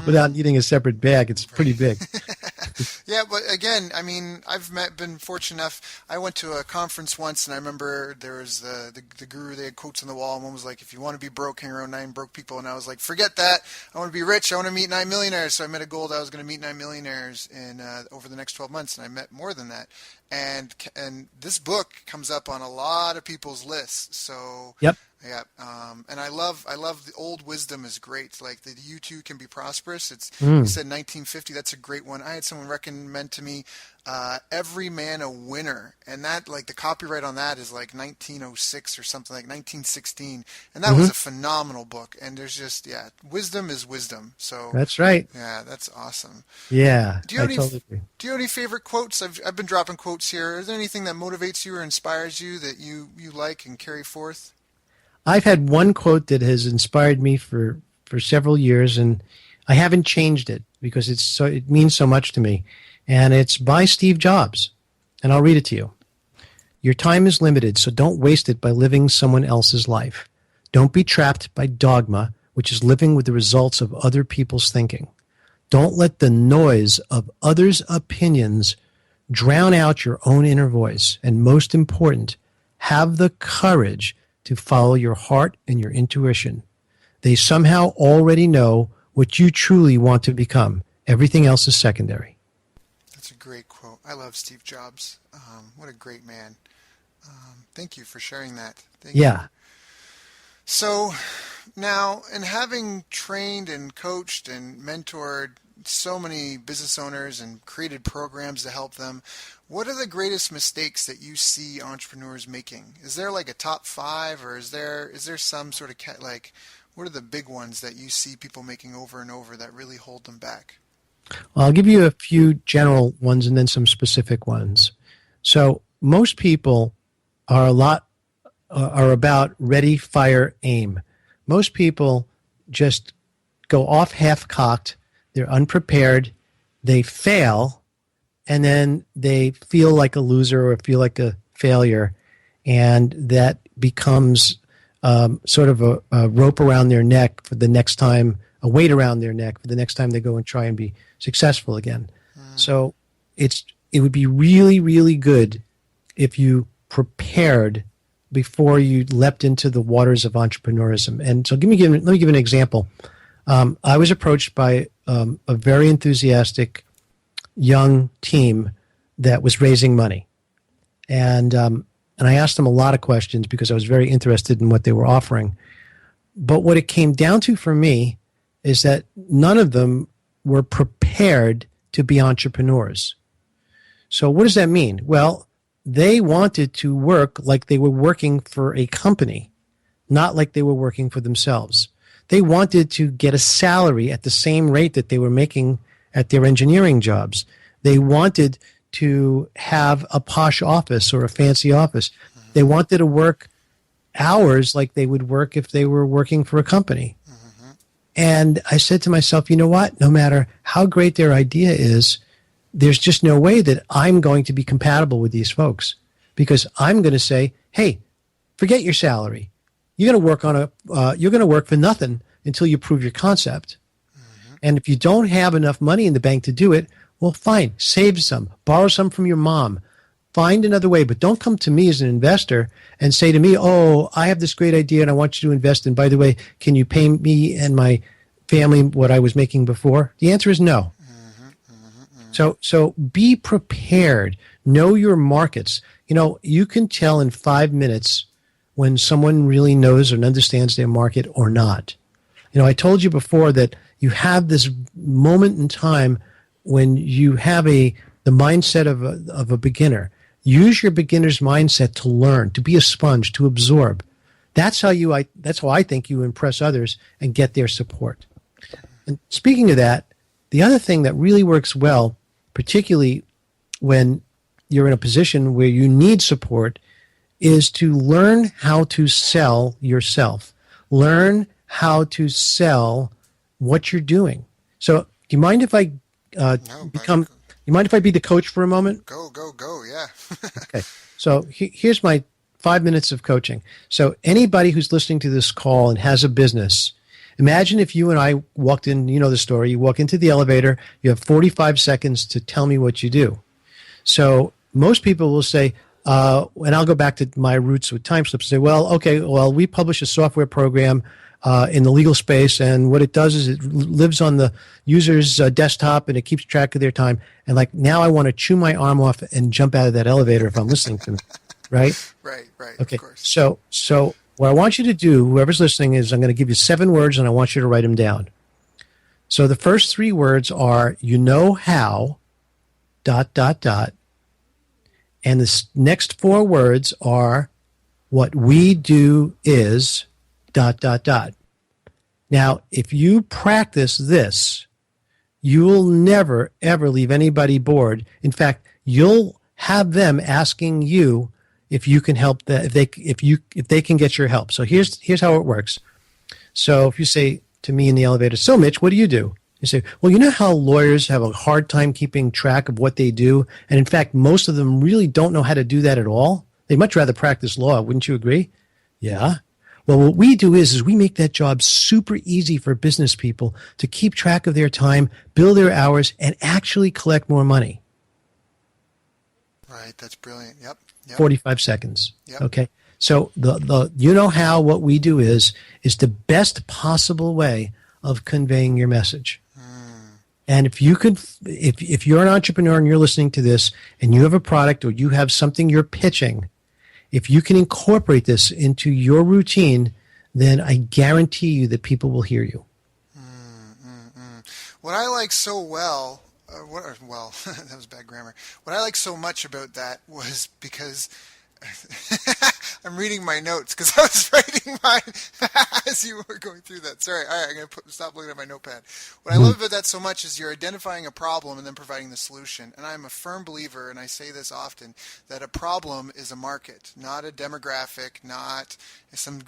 without needing a separate bag. It's pretty big. Yeah, but again, I mean, been fortunate enough. I went to a conference once, and I remember there was the guru. They had quotes on the wall, and one was like, "If you want to be broke, hang around 9 broke people." And I was like, "Forget that. I want to be rich. I want to meet 9 millionaires." So I met a goal that I was going to meet 9 millionaires in over the next 12 months, and I met more than that. And this book comes up on a lot of people's lists. So Yep. yeah, and I love the old wisdom is great. Like the "You Too Can Be Prosperous." It's you said 1950. That's a great one. I had someone recommend to me "Every Man a Winner," and that like the copyright on that is like 1906 or something, like 1916, and that was a phenomenal book. And there's just wisdom is wisdom. So That's right. Yeah, that's awesome. Yeah, Do you have totally agree. Do you have any favorite quotes? I've been dropping quotes here. Is there anything that motivates you or inspires you that you like and carry forth? I've had one quote that has inspired me for several years, and I haven't changed it because it means so much to me. And it's by Steve Jobs. And I'll read it to you. "Your time is limited, so don't waste it by living someone else's life. Don't be trapped by dogma, which is living with the results of other people's thinking. Don't let the noise of others' opinions drown out your own inner voice. And most important, have the courage to follow your heart and your intuition. They somehow already know what you truly want to become. Everything else is secondary." That's a great quote. I love Steve Jobs. What a great man. Thank you for sharing that. Thank you. So now, in having trained and coached and mentored so many business owners and created programs to help them, what are the greatest mistakes that you see entrepreneurs making? Is there like a top 5, or is there some sort of what are the big ones that you see people making over and over that really hold them back? Well, I'll give you a few general ones and then some specific ones. So most people are about ready, fire, aim. Most people just go off half-cocked. They're unprepared. They fail, and then they feel like a loser or feel like a failure, and that becomes sort of a rope around their neck for the next time, a weight around their neck for the next time they go and try and be successful again. So it would be really, really good if you prepared before you leapt into the waters of entrepreneurism. And so let me give an example. I was approached by a very enthusiastic young team that was raising money. And I asked them a lot of questions because I was very interested in what they were offering. But what it came down to for me is that none of them were prepared to be entrepreneurs. So what does that mean? Well, they wanted to work like they were working for a company, not like they were working for themselves. They wanted to get a salary at the same rate that they were making at their engineering jobs. They wanted to have a posh office or a fancy office. They wanted to work hours like they would work if they were working for a company. And I said to myself, you know what? No matter how great their idea is, there's just no way that I'm going to be compatible with these folks, because I'm going to say, hey, forget your salary. You're going to work for nothing until you prove your concept. And if you don't have enough money in the bank to do it, well, fine, save some, borrow some from your mom, find another way, but don't come to me as an investor and say to me, oh, I have this great idea and I want you to invest. And by the way, can you pay me and my family what I was making before? The answer is no. So be prepared. Know your markets. You know, you can tell in 5 minutes when someone really knows and understands their market or not. You know, I told you before that you have this moment in time when you have the mindset of a beginner. Use your beginner's mindset to learn, to be a sponge, to absorb. That's how I think you impress others and get their support. And speaking of that, the other thing that really works well, particularly when you're in a position where you need support, is to learn how to sell yourself. learn how to sell what you're doing. So, do you mind if I No, but become? You mind if I be the coach for a moment? go, yeah. Okay. So here's my 5 minutes of coaching. So anybody who's listening to this call and has a business, imagine if you and I walked in, you know the story, you walk into the elevator, you have 45 seconds to tell me what you do. So most people will say, and I'll go back to my roots with Timeslips and say, well, okay, well, we publish a software program in the legal space, and what it does is it lives on the user's desktop and it keeps track of their time. And like now I want to chew my arm off and jump out of that elevator if I'm listening to them, right? Right, Okay. of course. So what I want you to do, whoever's listening, is I'm going to give you 7 words and I want you to write them down. So the first 3 words are, you know how, ... And the next 4 words are, what we do is ... Now, if you practice this, you will never, ever leave anybody bored. In fact, you'll have them asking you if you can help them, if they can get your help. So here's how it works. So if you say to me in the elevator, so Mitch, what do? You say, well, you know how lawyers have a hard time keeping track of what they do? And in fact, most of them really don't know how to do that at all. They'd much rather practice law. Wouldn't you agree? Yeah. Well, what we do is we make that job super easy for business people to keep track of their time, bill their hours, and actually collect more money. Right, that's brilliant. Yep. 45 seconds. Yep. Okay. So the you know how what we do is the best possible way of conveying your message. And if you could, if you're an entrepreneur and you're listening to this and you have a product or you have something you're pitching, if you can incorporate this into your routine, then I guarantee you that people will hear you. What I like so well, that was bad grammar. What I like so much about that was because I'm reading my notes because I was writing mine as you were going through that. Sorry, all right, I'm going to stop looking at my notepad. What I love about that so much is you're identifying a problem and then providing the solution. And I'm a firm believer, and I say this often, that a problem is a market, not a demographic, not some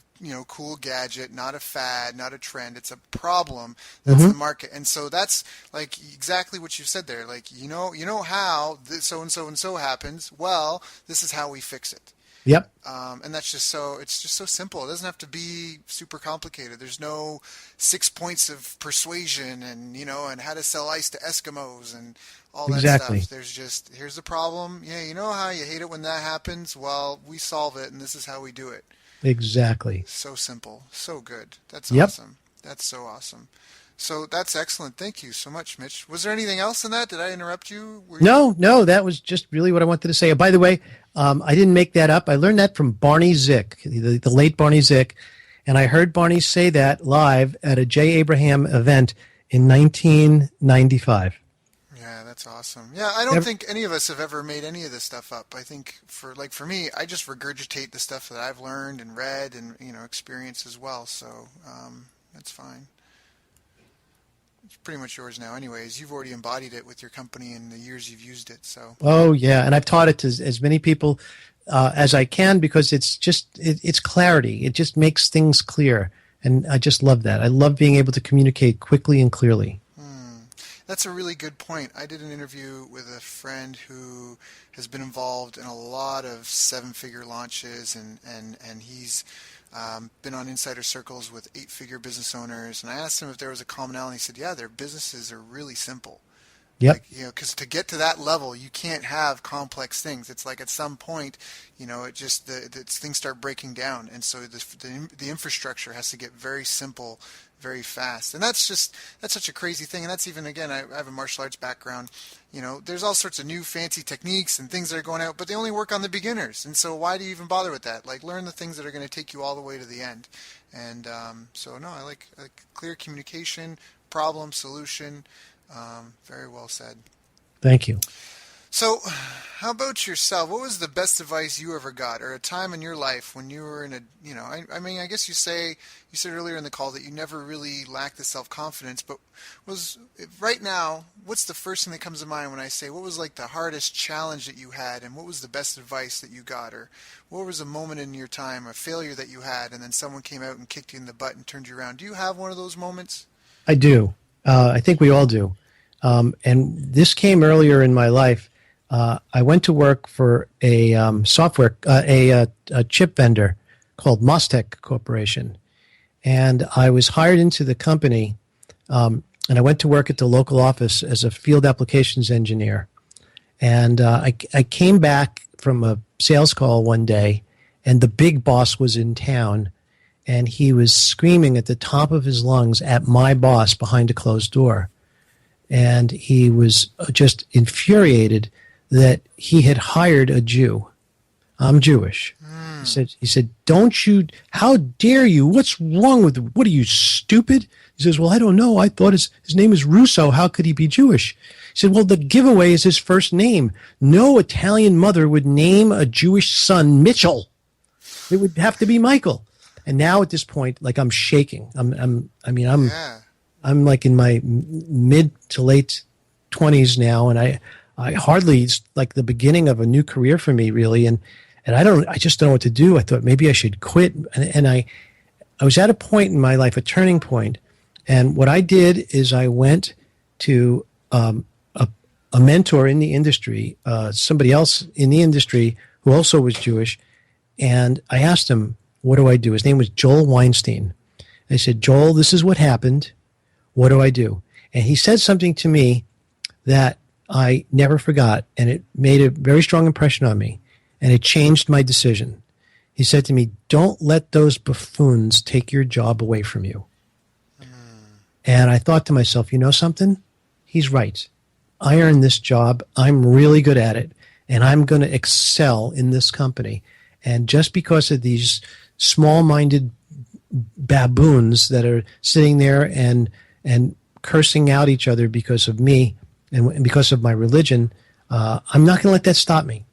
cool gadget, not a fad, not a trend. It's a problem. That's the market. And so that's like exactly what you said there. Like you know how this so and so happens. Well, this is how we fix it. Yep. And that's it's just so simple. It doesn't have to be super complicated. There's no 6 points of persuasion and how to sell ice to Eskimos and all that stuff. There's just, here's the problem. Yeah, you know how you hate it when that happens? Well, we solve it, and this is how we do it. Exactly. So simple. So good. That's awesome. That's so awesome. So that's excellent. Thank you so much, Mitch. Was there anything else in that? Did I interrupt you? No, that was just really what I wanted to say. By the way, I didn't make that up. I learned that from Barney Zick, the late Barney Zick, and I heard Barney say that live at a J. Abraham event in 1995. Yeah, that's awesome. Yeah, I don't think any of us have ever made any of this stuff up. I think for me, I just regurgitate the stuff that I've learned and read and experienced as well. So that's fine. It's pretty much yours now anyways. You've already embodied it with your company and the years you've used it. So. Oh, yeah. And I've taught it to as many people as I can because it's clarity. It just makes things clear. And I just love that. I love being able to communicate quickly and clearly. That's a really good point. I did an interview with a friend who has been involved in a lot of 7-figure launches and he's been on insider circles with 8-figure business owners, and I asked him if there was a commonality. He said, yeah, their businesses are really simple. Yep. Because to get to that level, you can't have complex things. It's like at some point, it just things start breaking down, and so the infrastructure has to get very simple, very fast. And that's such a crazy thing. And that's even, again, I have a martial arts background. There's all sorts of new fancy techniques and things that are going out, but they only work on the beginners. And so why do you even bother with that? Like, learn the things that are going to take you all the way to the end. And I like clear communication, problem, solution. Very well said. Thank you. So, how about yourself? What was the best advice you ever got, or a time in your life when you were in a, I mean, I guess you said earlier in the call that you never really lacked the self-confidence, but was right now, what's the first thing that comes to mind when I say what was like the hardest challenge that you had, and what was the best advice that you got, or what was a moment in your time, a failure that you had, and then someone came out and kicked you in the butt and turned you around? Do you have one of those moments? I do. I think we all do. And this came earlier in my life. I went to work for a a chip vendor called Mostech Corporation, and I was hired into the company. And I went to work at the local office as a field applications engineer. And I came back from a sales call one day, and the big boss was in town, and he was screaming at the top of his lungs at my boss behind a closed door. And he was just infuriated that he had hired a Jew. I'm Jewish. He said, don't you, how dare you? What's wrong with, what are you, stupid? He says, well, I don't know. I thought his name is Russo. How could he be Jewish? He said, well, the giveaway is his first name. No Italian mother would name a Jewish son Mitchell. It would have to be Michael. And now at this point, like, I'm shaking. Yeah. I'm like in my mid to late 20s now, and I hardly, it's like the beginning of a new career for me, really. And I just don't know what to do. I thought maybe I should quit. And I was at a point in my life, a turning point. And what I did is I went to a mentor in the industry, somebody else in the industry who also was Jewish. And I asked him, what do I do? His name was Joel Weinstein. I said, Joel, this is what happened. What do I do? And he said something to me that I never forgot. And it made a very strong impression on me. And it changed my decision. He said to me, don't let those buffoons take your job away from you. And I thought to myself, you know something? He's right. I earned this job. I'm really good at it. And I'm going to excel in this company. And just because of these small-minded baboons that are sitting there and cursing out each other because of me and because of my religion, I'm not going to let that stop me.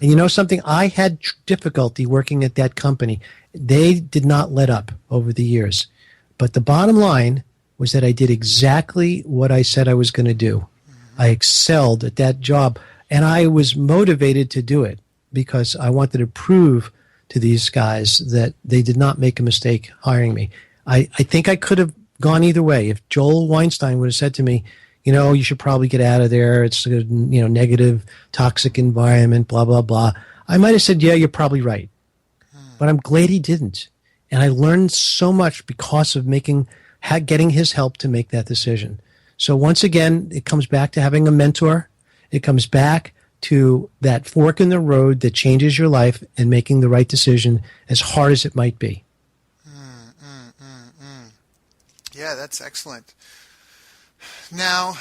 And you know something? I had difficulty working at that company. They did not let up over the years. But the bottom line was that I did exactly what I said I was going to do. I excelled at that job, and I was motivated to do it because I wanted to prove to these guys that they did not make a mistake hiring me. I think I could have gone either way. If Joel Weinstein would have said to me, you know, you should probably get out of there. It's a negative, toxic environment, blah, blah, blah. I might have said, yeah, you're probably right. But I'm glad he didn't. And I learned so much because of getting his help to make that decision. So once again, it comes back to having a mentor. It comes back to that fork in the road that changes your life and making the right decision as hard as it might be. Yeah, that's excellent. Now,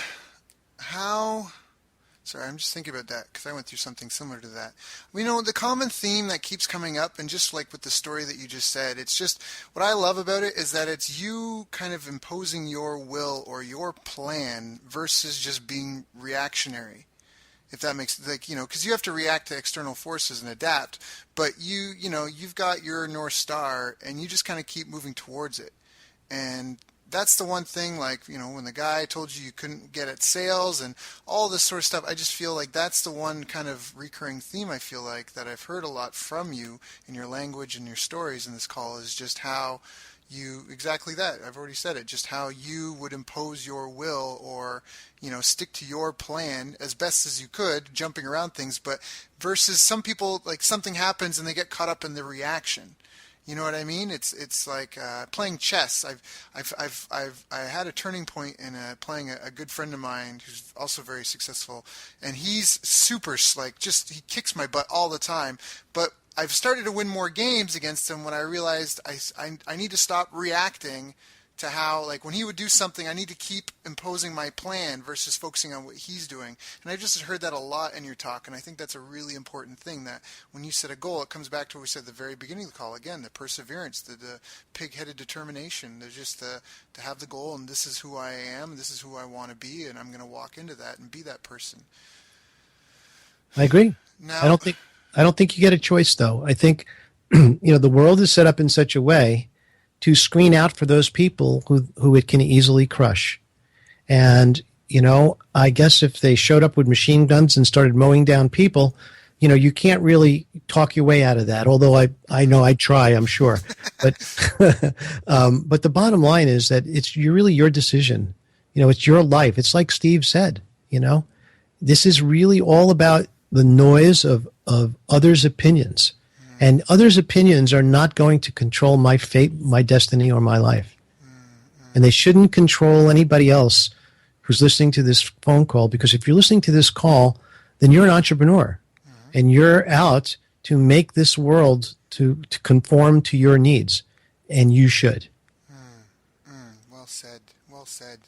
sorry, I'm just thinking about that because I went through something similar to that. The common theme that keeps coming up, and just like with the story that you just said, it's just what I love about it is that it's you kind of imposing your will or your plan versus just being reactionary. If that makes, because you have to react to external forces and adapt, but you've got your North Star and you just kind of keep moving towards it. And that's the one thing, when the guy told you couldn't get at sales and all this sort of stuff, I just feel like that's the one kind of recurring theme I feel like that I've heard a lot from you in your language and your stories in this call is just how you, exactly that, I've already said it, just how you would impose your will or, stick to your plan as best as you could, jumping around things, but versus some people, like something happens and they get caught up in the reaction. You know what I mean? It's like playing chess. I had a turning point in playing a good friend of mine who's also very successful, and he's super he kicks my butt all the time. But I've started to win more games against him when I realized I need to stop reacting to how, when he would do something, I need to keep imposing my plan versus focusing on what he's doing. And I just heard that a lot in your talk, and I think that's a really important thing, that when you set a goal, it comes back to what we said at the very beginning of the call, again, the perseverance, the pig-headed determination. There's just to have the goal, and this is who I am, and this is who I want to be, and I'm going to walk into that and be that person. I agree. Now, I don't think you get a choice though. I think the world is set up in such a way to screen out for those people who it can easily crush. And I guess if they showed up with machine guns and started mowing down people, you can't really talk your way out of that. Although I know I'd try, I'm sure. But but the bottom line is that it's really your decision. It's your life. It's like Steve said. This is really all about the noise of others' opinions. And others' opinions are not going to control my fate, my destiny, or my life. And they shouldn't control anybody else who's listening to this phone call, because if you're listening to this call, then you're an entrepreneur. And you're out to make this world to conform to your needs. And you should. Well said. Well said.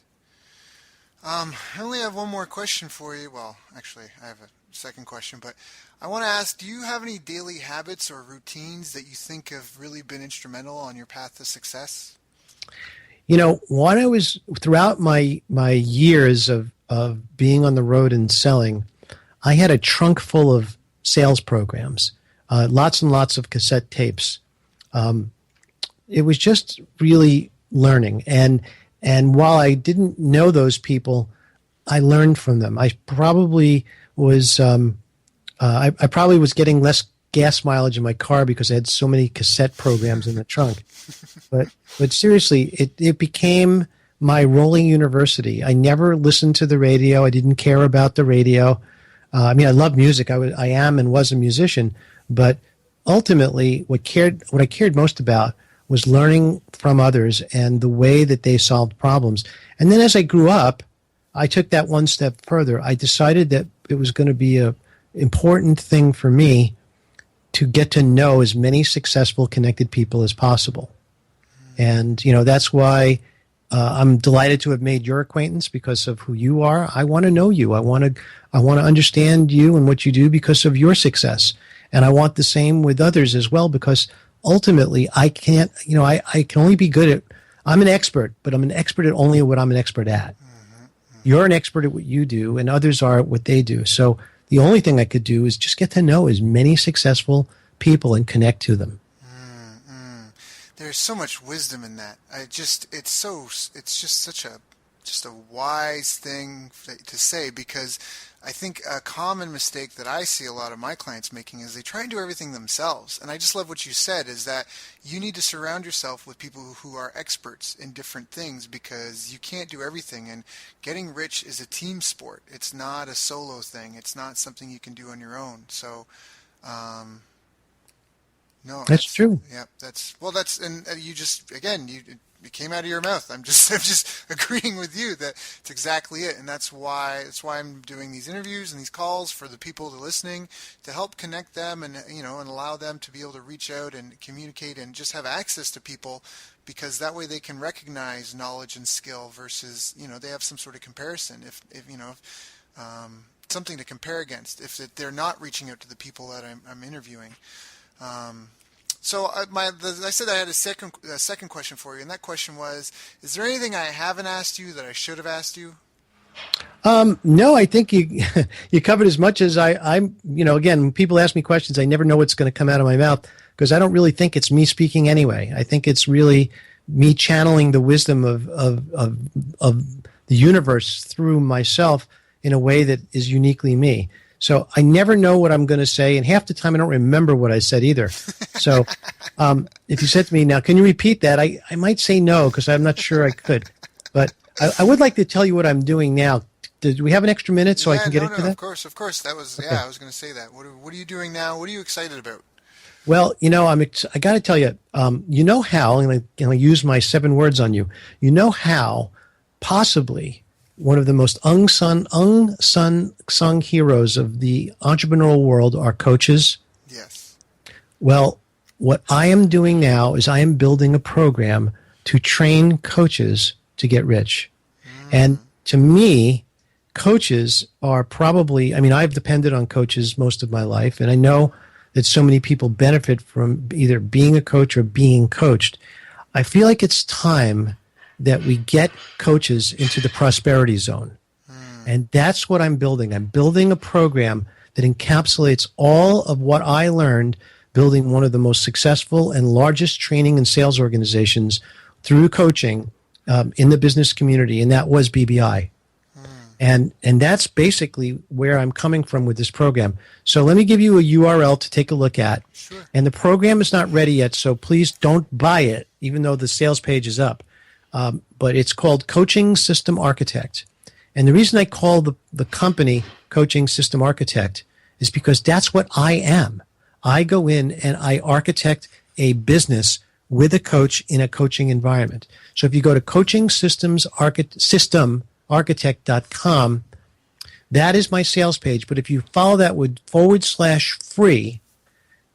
I only have one more question for you. Well, actually, I have a second question, but I want to ask, do you have any daily habits or routines that you think have really been instrumental on your path to success? When I was throughout my years of being on the road and selling, I had a trunk full of sales programs, lots and lots of cassette tapes. It was just really learning. And while I didn't know those people, I learned from them. I probably was I probably was getting less gas mileage in my car because I had so many cassette programs in the trunk. But seriously, it became my rolling university. I never listened to the radio. I didn't care about the radio. I love music. I am and was a musician. But ultimately, what I cared most about was learning from others and the way that they solved problems. And then as I grew up, I took that one step further. I decided that it was going to be an important thing for me to get to know as many successful, connected people as possible. And, that's why I'm delighted to have made your acquaintance because of who you are. I want to know you. I want to understand you and what you do because of your success. And I want the same with others as well, because ultimately I can't, I can only be good at, I'm an expert, but I'm an expert at only what I'm an expert at. You're an expert at what you do, and others are at what they do. So the only thing I could do is just get to know as many successful people and connect to them. There's so much wisdom in that. It's just such a wise thing to say, because I think a common mistake that I see a lot of my clients making is they try and do everything themselves. And I just love what you said, is that you need to surround yourself with people who are experts in different things, because you can't do everything. And getting rich is a team sport. It's not a solo thing. It's not something you can do on your own. So, no, that's true. Yeah, and you just, again, it came out of your mouth. I'm just agreeing with you that it's exactly it, and that's why I'm doing these interviews and these calls for the people that are listening, to help connect them and and allow them to be able to reach out and communicate and just have access to people, because that way they can recognize knowledge and skill versus they have some sort of comparison if something to compare against if they're not reaching out to the people that I'm interviewing. So I said I had a second question for you, and that question was: is there anything I haven't asked you that I should have asked you? No, I think you you covered as much as I'm. Again, when people ask me questions, I never know what's going to come out of my mouth, because I don't really think it's me speaking anyway. I think it's really me channeling the wisdom of the universe through myself in a way that is uniquely me. So I never know what I'm going to say, and half the time I don't remember what I said either. So if you said to me, now, can you repeat that? I might say no, because I'm not sure I could. But I would like to tell you what I'm doing now. Do we have an extra minute so I can get into that? Of course. That was, okay. I was going to say that. What are you doing now? What are you excited about? Well, I got to tell you, how, and I'm going to use my 7 words on you. How possibly one of the most unsung heroes of the entrepreneurial world are coaches. Yes. Well, what I am doing now is I am building a program to train coaches to get rich. And to me, coaches are probably, I've depended on coaches most of my life, and I know that so many people benefit from either being a coach or being coached. I feel like it's time that we get coaches into the prosperity zone. And that's what I'm building. I'm building a program that encapsulates all of what I learned building one of the most successful and largest training and sales organizations through coaching in the business community, and that was BBI. And that's basically where I'm coming from with this program. So let me give you a URL to take a look at. Sure. And the program is not ready yet, so please don't buy it, even though the sales page is up. But it's called Coaching System Architect. And the reason I call the company Coaching System Architect is because that's what I am. I go in and I architect a business with a coach in a coaching environment. So if you go to coachingsystemsarchitect.com, that is my sales page. But if you follow that with /free,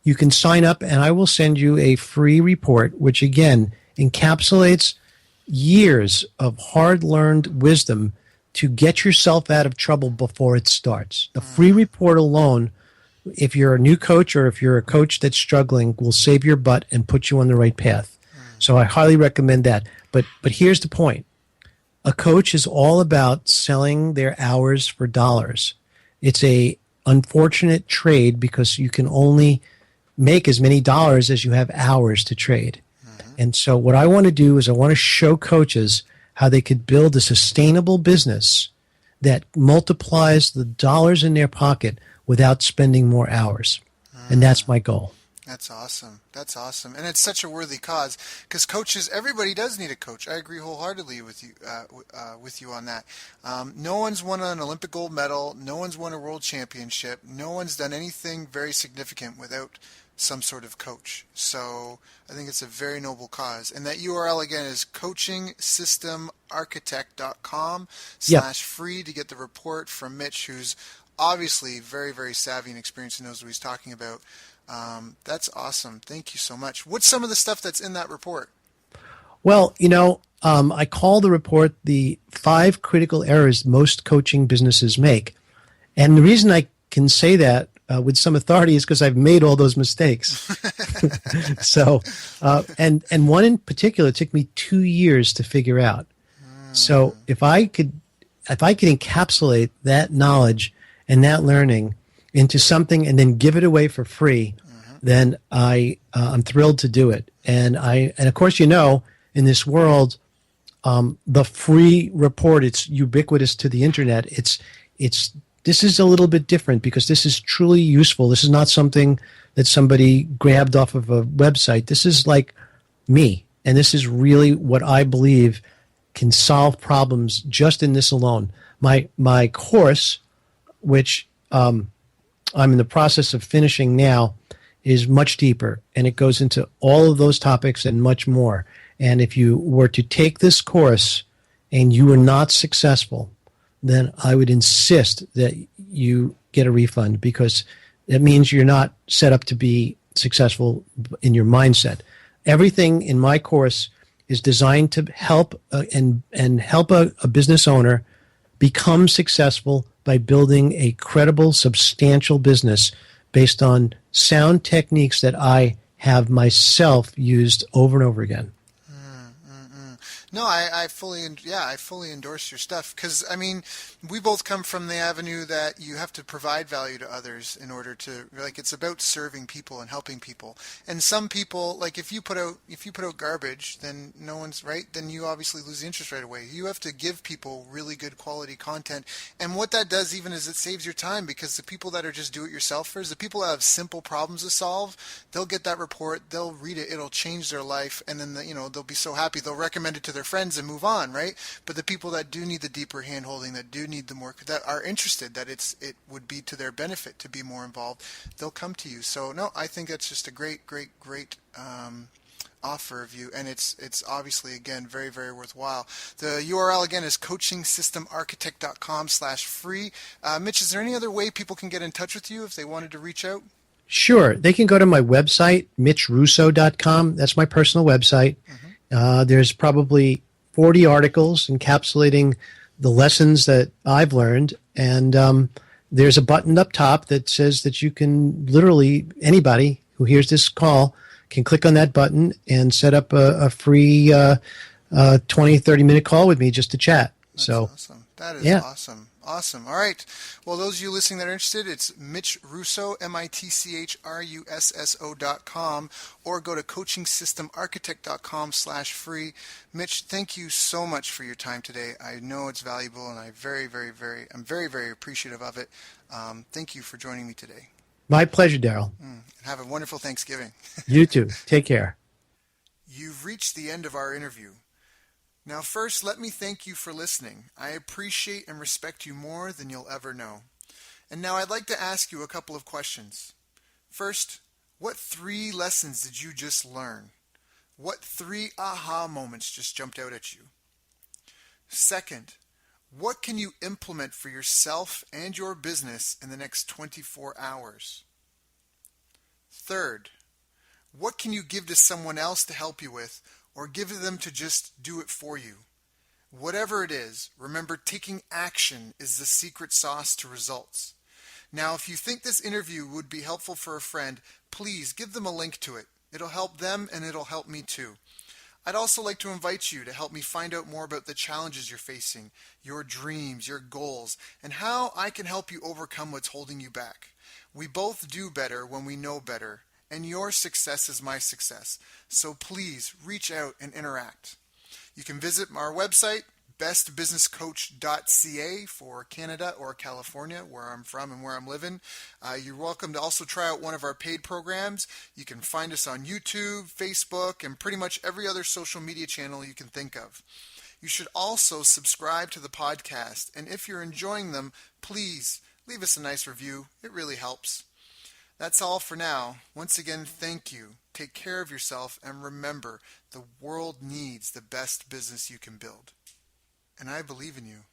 you can sign up and I will send you a free report, which again encapsulates years of hard-learned wisdom to get yourself out of trouble before it starts. The free report alone, if you're a new coach or if you're a coach that's struggling, will save your butt and put you on the right path. So I highly recommend that. But here's the point. A coach is all about selling their hours for dollars. It's a unfortunate trade because you can only make as many dollars as you have hours to trade. And so what I want to do is I want to show coaches how they could build a sustainable business that multiplies the dollars in their pocket without spending more hours. And that's my goal. That's awesome. That's awesome. And it's such a worthy cause because coaches, everybody does need a coach. I agree wholeheartedly with you on that. No one's won an Olympic gold medal. No one's won a world championship. No one's done anything very significant without some sort of coach. So I think it's a very noble cause. And that URL again is coachingsystemarchitect.com/free to get the report from Mitch, who's obviously very, very savvy and experienced and knows what he's talking about. That's awesome. Thank you so much. What's some of the stuff that's in that report? Well, I call the report the 5 critical errors most coaching businesses make. And the reason I can say that with some authority is because I've made all those mistakes. So, and one in particular took me 2 years to figure out. So if I could encapsulate that knowledge and that learning into something and then give it away for free, then I'm thrilled to do it. And of course, in this world, the free report, it's ubiquitous to the internet. This is a little bit different because this is truly useful. This is not something that somebody grabbed off of a website. This is like me. And this is really what I believe can solve problems just in this alone. My course, which I'm in the process of finishing now, is much deeper, and it goes into all of those topics and much more. And if you were to take this course and you were not successful, then I would insist that you get a refund because it means you're not set up to be successful in your mindset. Everything in my course is designed to help help a business owner become successful by building a credible, substantial business based on sound techniques that I have myself used over and over again. No, I fully endorse your stuff because, we both come from the avenue that you have to provide value to others in order to, it's about serving people and helping people. And some people, if you put out garbage, then no one's right, then you obviously lose the interest right away. You have to give people really good quality content. And what that does even is it saves your time because the people that are just do-it-yourselfers, the people that have simple problems to solve, they'll get that report, they'll read it, it'll change their life, and then they'll be so happy, they'll recommend it to their friends and move on, right? But the people that do need the deeper hand-holding, that do need the more, that are interested, that it would be to their benefit to be more involved, they'll come to you. So no, I think that's just a great offer of you, and it's obviously again very, very worthwhile. The URL again is coachingsystemarchitect.com/free. Mitch, is there any other way people can get in touch with you if they wanted to reach out? Sure, they can go to my website, mitchrusso.com. That's my personal website. There's probably 40 articles encapsulating the lessons that I've learned, and there's a button up top that says that you can literally, anybody who hears this call can click on that button and set up a free 20, 30-minute call with me just to chat. That's So, awesome. That is yeah. awesome. Awesome. All right. Well, those of you listening that are interested, it's Mitch Russo, mitchrusso.com, or go to coachingsystemarchitect.com/free. Mitch, thank you so much for your time today. I know it's valuable, and I'm very, very appreciative of it. Thank you for joining me today. My pleasure, Daryl. And have a wonderful Thanksgiving. You too. Take care. You've reached the end of our interview. Now, first, let me thank you for listening. I appreciate and respect you more than you'll ever know. And now I'd like to ask you a couple of questions. First, what 3 lessons did you just learn? What 3 aha moments just jumped out at you? Second, what can you implement for yourself and your business in the next 24 hours? Third, what can you give to someone else to help you with, or give them to just do it for you? Whatever it is, remember, taking action is the secret sauce to results. Now, if you think this interview would be helpful for a friend, please give them a link to it. It'll help them and it'll help me too. I'd also like to invite you to help me find out more about the challenges you're facing, your dreams, your goals, and how I can help you overcome what's holding you back. We both do better when we know better, and your success is my success. So please reach out and interact. You can visit our website, bestbusinesscoach.ca for Canada or California, where I'm from and where I'm living. You're welcome to also try out one of our paid programs. You can find us on YouTube, Facebook, and pretty much every other social media channel you can think of. You should also subscribe to the podcast, and if you're enjoying them, please leave us a nice review. It really helps. That's all for now. Once again, thank you. Take care of yourself, and remember, the world needs the best business you can build. And I believe in you.